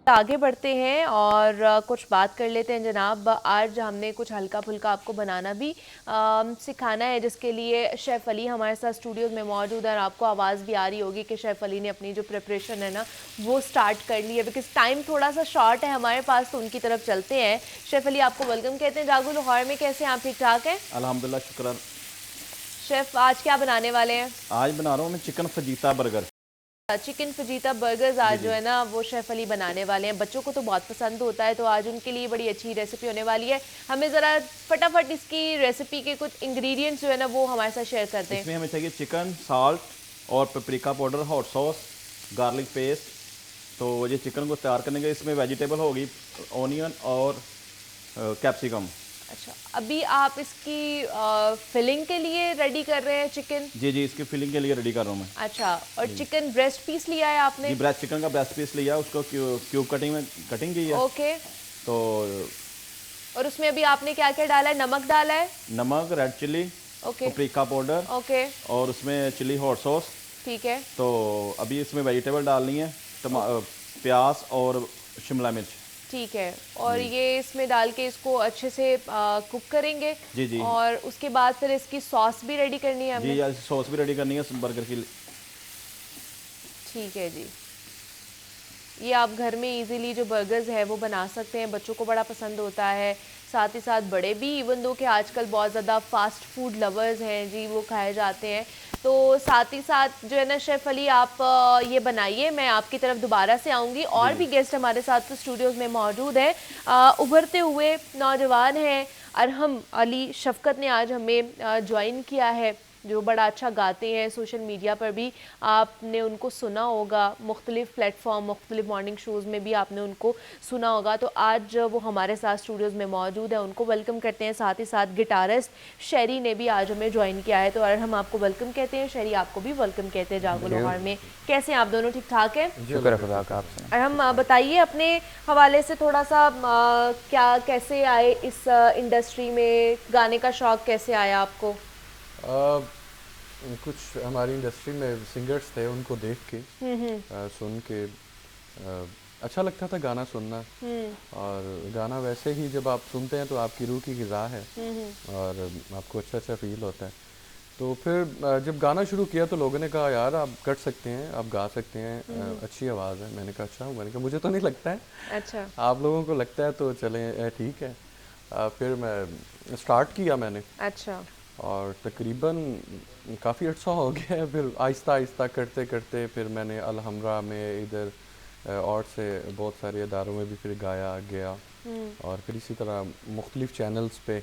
A: आगे बढ़ते हैं और कुछ बात कर लेते हैं जनाब। आज हमने कुछ हल्का फुल्का आपको बनाना भी सिखाना है, जिसके लिए शेफ़ अली हमारे साथ स्टूडियोज़ में मौजूद है और आपको आवाज़ भी आ रही होगी कि शेफ़ अली ने अपनी जो प्रिपरेशन है ना वो स्टार्ट कर ली है, बिकॉज टाइम थोड़ा सा शॉर्ट है हमारे पास, तो उनकी तरफ चलते हैं। शेफ़ अली आपको वेलकम कहते हैं जागो लाहौर में। कैसे हैं आप? ठीक ठाक हैं
F: अल्हम्दुलिल्लाह, शुक्र।
A: शेफ़ आज क्या बनाने वाले हैं?
F: आज बना रहा हूँ मैं chicken fajita burger.
A: Chicken fajita burgers आज जो है ना वो शेफ़ अली बनाने वाले हैं। बच्चों को तो बहुत पसंद होता है, तो आज उनके लिए बड़ी अच्छी रेसिपी होने वाली है। हमें ज़रा फटाफट इसकी रेसिपी के कुछ इंग्रेडिएंट्स जो है ना वो हमारे साथ शेयर करते हैं।
F: इसमें हमें चाहिए चिकन, साल्ट और paprika powder, hot sauce, garlic paste. तो ये चिकन को तैयार करने के इसमें वेजिटेबल होगी ऑनियन और कैप्सिकम।
A: अच्छा, अभी आप इसकी फिलिंग के लिए रेडी कर रहे हैं चिकन?
F: जी जी, इसकी फिलिंग के लिए रेडी कर रहा हूँ मैं।
A: अच्छा, और चिकन ब्रेस्ट पीस लिया है आपने?
F: जी, ब्रेस्ट चिकन का ब्रेस्ट पीस लिया, उसको क्यूब कटिंग में कटिंग की है।
A: ओके।
F: तो
A: और उसमें अभी आपने क्या क्या डाला है? नमक डाला है?
F: नमक, red chilli,
A: okay,
F: paprika powder,
A: okay,
F: और उसमें चिली हॉट सॉस।
A: ठीक है।
F: तो अभी इसमें वेजिटेबल डालनी है, प्याज और शिमला मिर्च।
A: ठीक है, और ये इसमें डाल के इसको अच्छे से कुक करेंगे।
F: जी जी।
A: और उसके बाद फिर इसकी सॉस भी रेडी करनी है हमें?
F: जी, सॉस भी रेडी करनी है बर्गर की।
A: ठीक है जी। ये आप घर में इजीली जो बर्गर्स है वो बना सकते हैं, बच्चों को बड़ा पसंद होता है, साथ ही साथ बड़े भी, इवन दो कि आजकल बहुत ज़्यादा फास्ट फूड लवर्स हैं जी, वो खाए जाते हैं। तो साथ ही साथ जो है ना शेफ़ अली आप ये बनाइए, मैं आपकी तरफ दोबारा से आऊँगी। और भी गेस्ट हमारे साथ तो स्टूडियोज़ में मौजूद हैं, उभरते हुए नौजवान हैं। अरहम अली शफ़कत ने आज हमें ज्वाइन किया है, जो बड़ा अच्छा गाते हैं। सोशल मीडिया पर भी आपने उनको सुना होगा, मुख्तलिफ़ प्लेटफॉर्म, मुख्तलिफ़ मॉर्निंग शोज़ में भी आपने उनको सुना होगा। तो आज वो हमारे साथ स्टूडियोज़ में मौजूद है, उनको वेलकम करते हैं। साथ ही साथ गिटारिस्ट शेरी ने भी आज हमें ज्वाइन किया है, तो और हम आपको वेलकम कहते हैं, शेरी आपको भी वेलकम कहते हैं जागो लाहौर में। कैसे हैं आप दोनों? ठीक ठाक हैं?
G: शुक्र खुदा का आपसे।
A: और हम बताइए अपने हवाले से थोड़ा सा, क्या कैसे आए इस इंडस्ट्री में, गाने का शौक़ कैसे आया आपको?
G: कुछ हमारी इंडस्ट्री में सिंगर्स थे, उनको देख के सुन के अच्छा लगता था गाना सुनना। और गाना वैसे ही जब आप सुनते हैं तो आपकी रूह की ग़िज़ा है और आपको अच्छा अच्छा फील होता है। तो फिर जब गाना शुरू किया तो लोगों ने कहा यार आप कर सकते हैं, आप गा सकते हैं, अच्छी आवाज़ है। मैंने कहा अच्छा, मैंने कहा मुझे तो नहीं लगता है।
A: अच्छा,
G: आप लोगों को लगता है तो चलें, ठीक है। फिर मैं स्टार्ट किया मैंने।
A: अच्छा,
G: और तकरीबन काफ़ी अर्सा हो गया है। फिर आहिस्ता आहिस्ता करते करते फिर मैंने अलहमरा में, इधर और से बहुत सारे इदारों में भी फिर गाया गया। और फिर इसी तरह मुख्तलिफ चैनल्स पे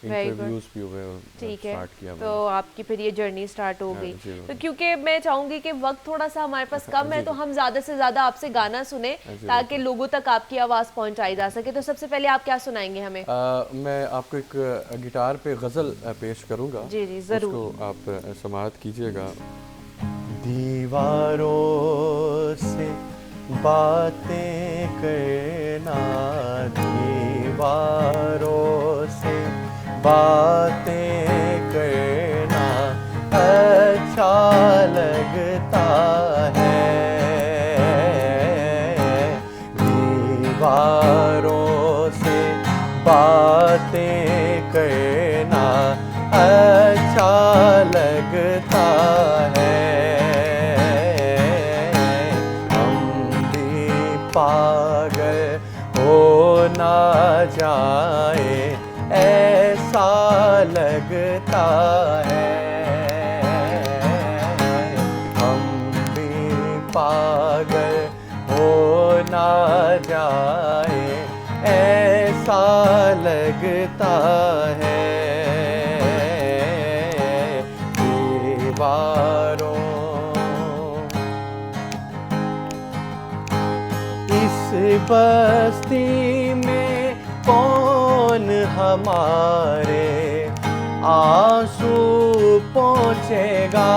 G: इंटरव्यूज़ भी हुए और स्टार्ट किया।
A: तो आपकी फिर ये जर्नी स्टार्ट हो गई। तो क्योंकि मैं चाहूँगी कि वक्त थोड़ा सा हमारे पास कम है, तो हम ज़्यादा से ज़्यादा आपसे गाना सुने ताकि लोगों तक आपकी आवाज़ पहुँचाई जा सके। तो सबसे पहले आप क्या सुनाएंगे हमें?
G: मैं आपको एक गिटार पे गज़ल पेश करूँगा।
A: जी जी ज़रूर,
G: उसको आप समाअत कीजिएगा।
B: दीवारों से बातें करना, दीवारों से बातें करना अच्छा लगता है, दीवारों से बातें करना अच्छा लगता है। हम भी पागल हो ना जाए ऐसा लगता है, हम भी पागल हो ना जाए ऐसा लगता है। दीवारों इस बस्ती में कौन हमारे आंसू पहुँचेगा,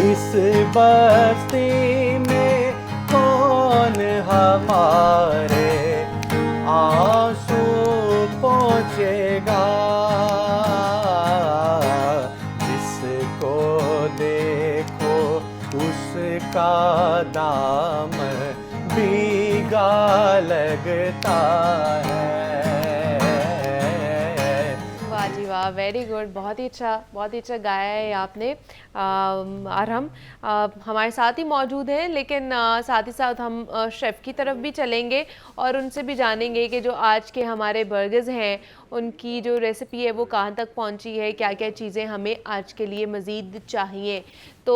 B: इस बस्ती में कौन हमारे आंसू पहुँचेगा। जिसको देखो उसका दामन
G: दामन भीगा लगता है।
A: वाह जी वाह, वेरी गुड, बहुत ही अच्छा गाया है आपने। अरहम हमारे साथ ही मौजूद हैं, लेकिन साथ ही साथ हम शेफ़ की तरफ भी चलेंगे और उनसे भी जानेंगे कि जो आज के हमारे बर्गर्स हैं उनकी जो रेसिपी है वो कहाँ तक पहुँची है, क्या क्या चीज़ें हमें आज के लिए मज़ीद चाहिए। तो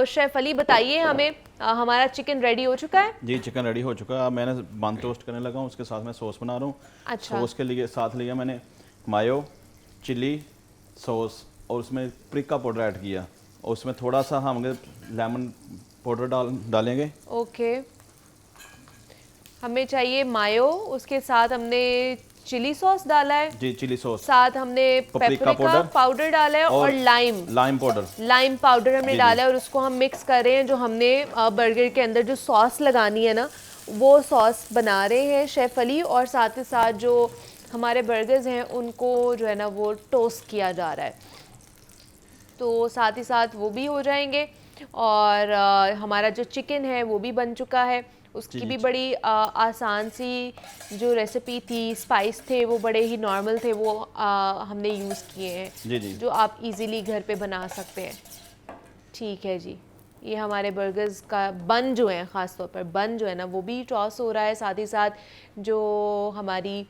A: शेफ़ अली बताइए हमें, हमारा चिकन रेडी हो चुका है?
F: जी चिकन रेडी हो चुका है। मैंने बन टोस्ट करने लगा हूँ, उसके साथ मैं सॉस बना रहा हूँ।
A: अच्छा।
F: सॉस के लिए साथ लिया मैंने मायो, चिली सॉस और उसमें प्रिका पाउडर ऐड किया और उसमें थोड़ा सा हम लेमन पाउडर डालेंगे।
A: ओके, हमें चाहिए मायो, उसके साथ हमने चिली सॉस डाला है।
F: जी चिली सॉस,
A: साथ हमने पेपरिका पाउडर डाला है और लाइम पाउडर हमने डाला है और उसको हम मिक्स कर रहे हैं। जो हमने बर्गर के अंदर जो सॉस लगानी है ना, वो सॉस बना रहे हैं शेफ़ अली, और साथ ही साथ जो हमारे बर्गर्स हैं उनको जो है ना वो टोस्ट किया जा रहा है। तो साथ ही साथ वो भी हो जाएंगे और हमारा जो चिकन है वो भी बन चुका है। उसकी भी बड़ी आसान सी जो रेसिपी थी, स्पाइस थे वो बड़े ही नॉर्मल थे, वो हमने यूज़ किए हैं जो आप इजीली घर पे बना सकते हैं। ठीक है जी, ये हमारे बर्गर्स का बन जो है, ख़ास तौर पर बन जो है ना वो भी टॉस हो रहा है, साथ ही साथ जो हमारी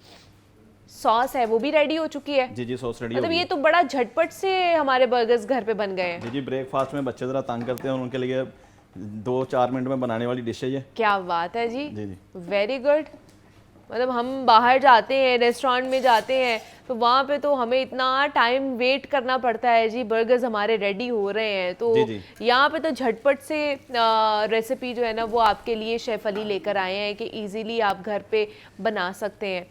A: सॉस है वो भी रेडी हो चुकी है।
F: जी सॉस रेडी
A: मतलब ये तो बड़ा झटपट से हमारे बर्गर्स घर पे बन गए हैं।
F: जी ब्रेकफास्ट में बच्चे ज़रा तंग करते हैं और उनके लिए 2-4 मिनट में बनाने वाली डिश है ये।
A: क्या बात है जी,
F: जी
A: वेरी गुड। मतलब हम बाहर जाते हैं, रेस्टोरेंट में जाते हैं, तो वहाँ पे तो हमें इतना टाइम वेट करना पड़ता है जी, बर्गर्स हमारे रेडी हो रहे हैं। तो यहाँ पे तो झटपट से रेसिपी जो है ना वो आपके लिए शेफ़ अली लेकर आए हैं कि इजीली आप घर पे बना सकते हैं,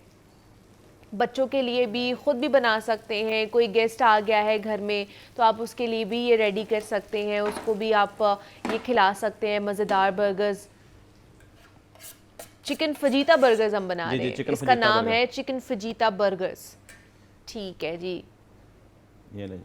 A: बच्चों के लिए भी, ख़ुद भी बना सकते हैं। कोई गेस्ट आ गया है घर में तो आप उसके लिए भी ये रेडी कर सकते हैं, उसको भी आप ये खिला सकते हैं। मज़ेदार बर्गर्स, चिकन फजीता बर्गर्स हम बना रहे हैं, इसका नाम है चिकन फजीता बर्गर्स। ठीक है जी,
F: ये ले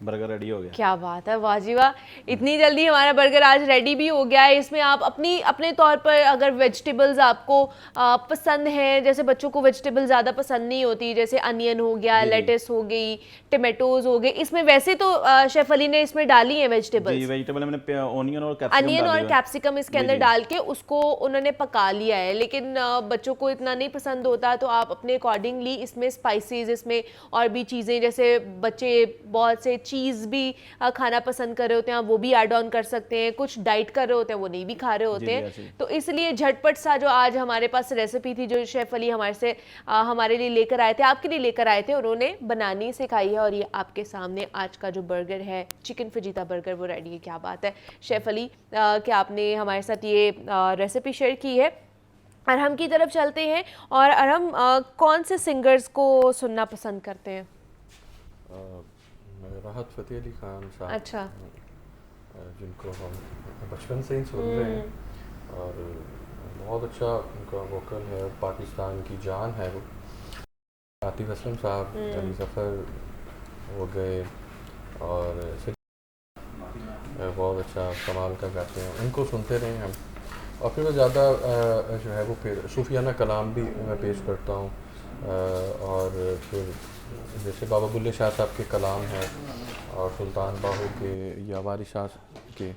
F: बर्गर रेडी हो गया।
A: क्या बात है, वाह जी वाह, इतनी जल्दी हमारा बर्गर आज रेडी भी हो गया है। इसमें आप अपने तौर पर अगर वेजिटेबल्स आपको पसंद हैं, जैसे बच्चों को वेजिटेबल ज़्यादा पसंद नहीं होती, जैसे अनियन हो गया, लेटस हो गई, टमाटोज हो गए, इसमें वैसे तो शेफ़ अली ने इसमें डाली है वेजिटेबल्स।
F: वेजिटेबल मैंने ऑनियन और
A: कैप्सिकम इसके अंदर डाल के उसको उन्होंने पका लिया है। लेकिन बच्चों को इतना नहीं पसंद होता, तो आप अपने अकॉर्डिंगली इसमें स्पाइसेस, इसमें और भी चीज़ें, जैसे बच्चे बहुत से चीज़ भी खाना पसंद कर रहे होते हैं, आप वो भी ऐड ऑन कर सकते हैं। कुछ डाइट कर रहे होते हैं, वो नहीं भी खा रहे होते हैं, तो इसलिए झटपट सा जो आज हमारे पास रेसिपी थी जो शेफ़ अली हमारे लिए लेकर आए थे, आपके लिए लेकर आए थे, उन्होंने बनानी सिखाई है। और ये आपके सामने आज का जो बर्गर है, चिकन फजीता बर्गर, वो रेडी है। क्या बात है शेफ़ अली कि आपने हमारे साथ ये रेसिपी शेयर की है। अरहम की तरफ चलते हैं, और अरहम कौन से सिंगर्स को सुनना पसंद करते हैं?
G: राहत फ़तेह अली खान साहब,
A: अच्छा,
G: जिनको हम बचपन से ही सुन रहे हैं और बहुत अच्छा उनका वोकल है, पाकिस्तान की जान है वो। आतिफ असलम साहब, अली ज़फ़र हो गए, और बहुत अच्छा कमाल का गाते हैं, उनको सुनते रहे हम। और फिर मैं ज़्यादा जो है वो फिर सूफियाना कलाम भी मैं पेश करता हूँ, और फिर जैसे बाबा बुल्ले शाह साहब के कलाम हैं और सुल्तान बाहू के या वारिस शाह के,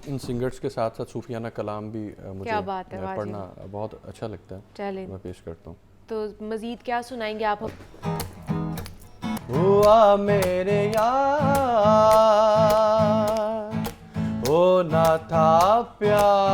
G: इन सिंगर्स के साथ साथ सूफियाना कलाम भी मुझे पढ़ना बहुत अच्छा लगता है,
A: चलें
G: मैं पेश करता हूँ।
A: तो मज़ीद क्या सुनाएंगे आप?
G: हुआ मेरे यार होना था प्यार,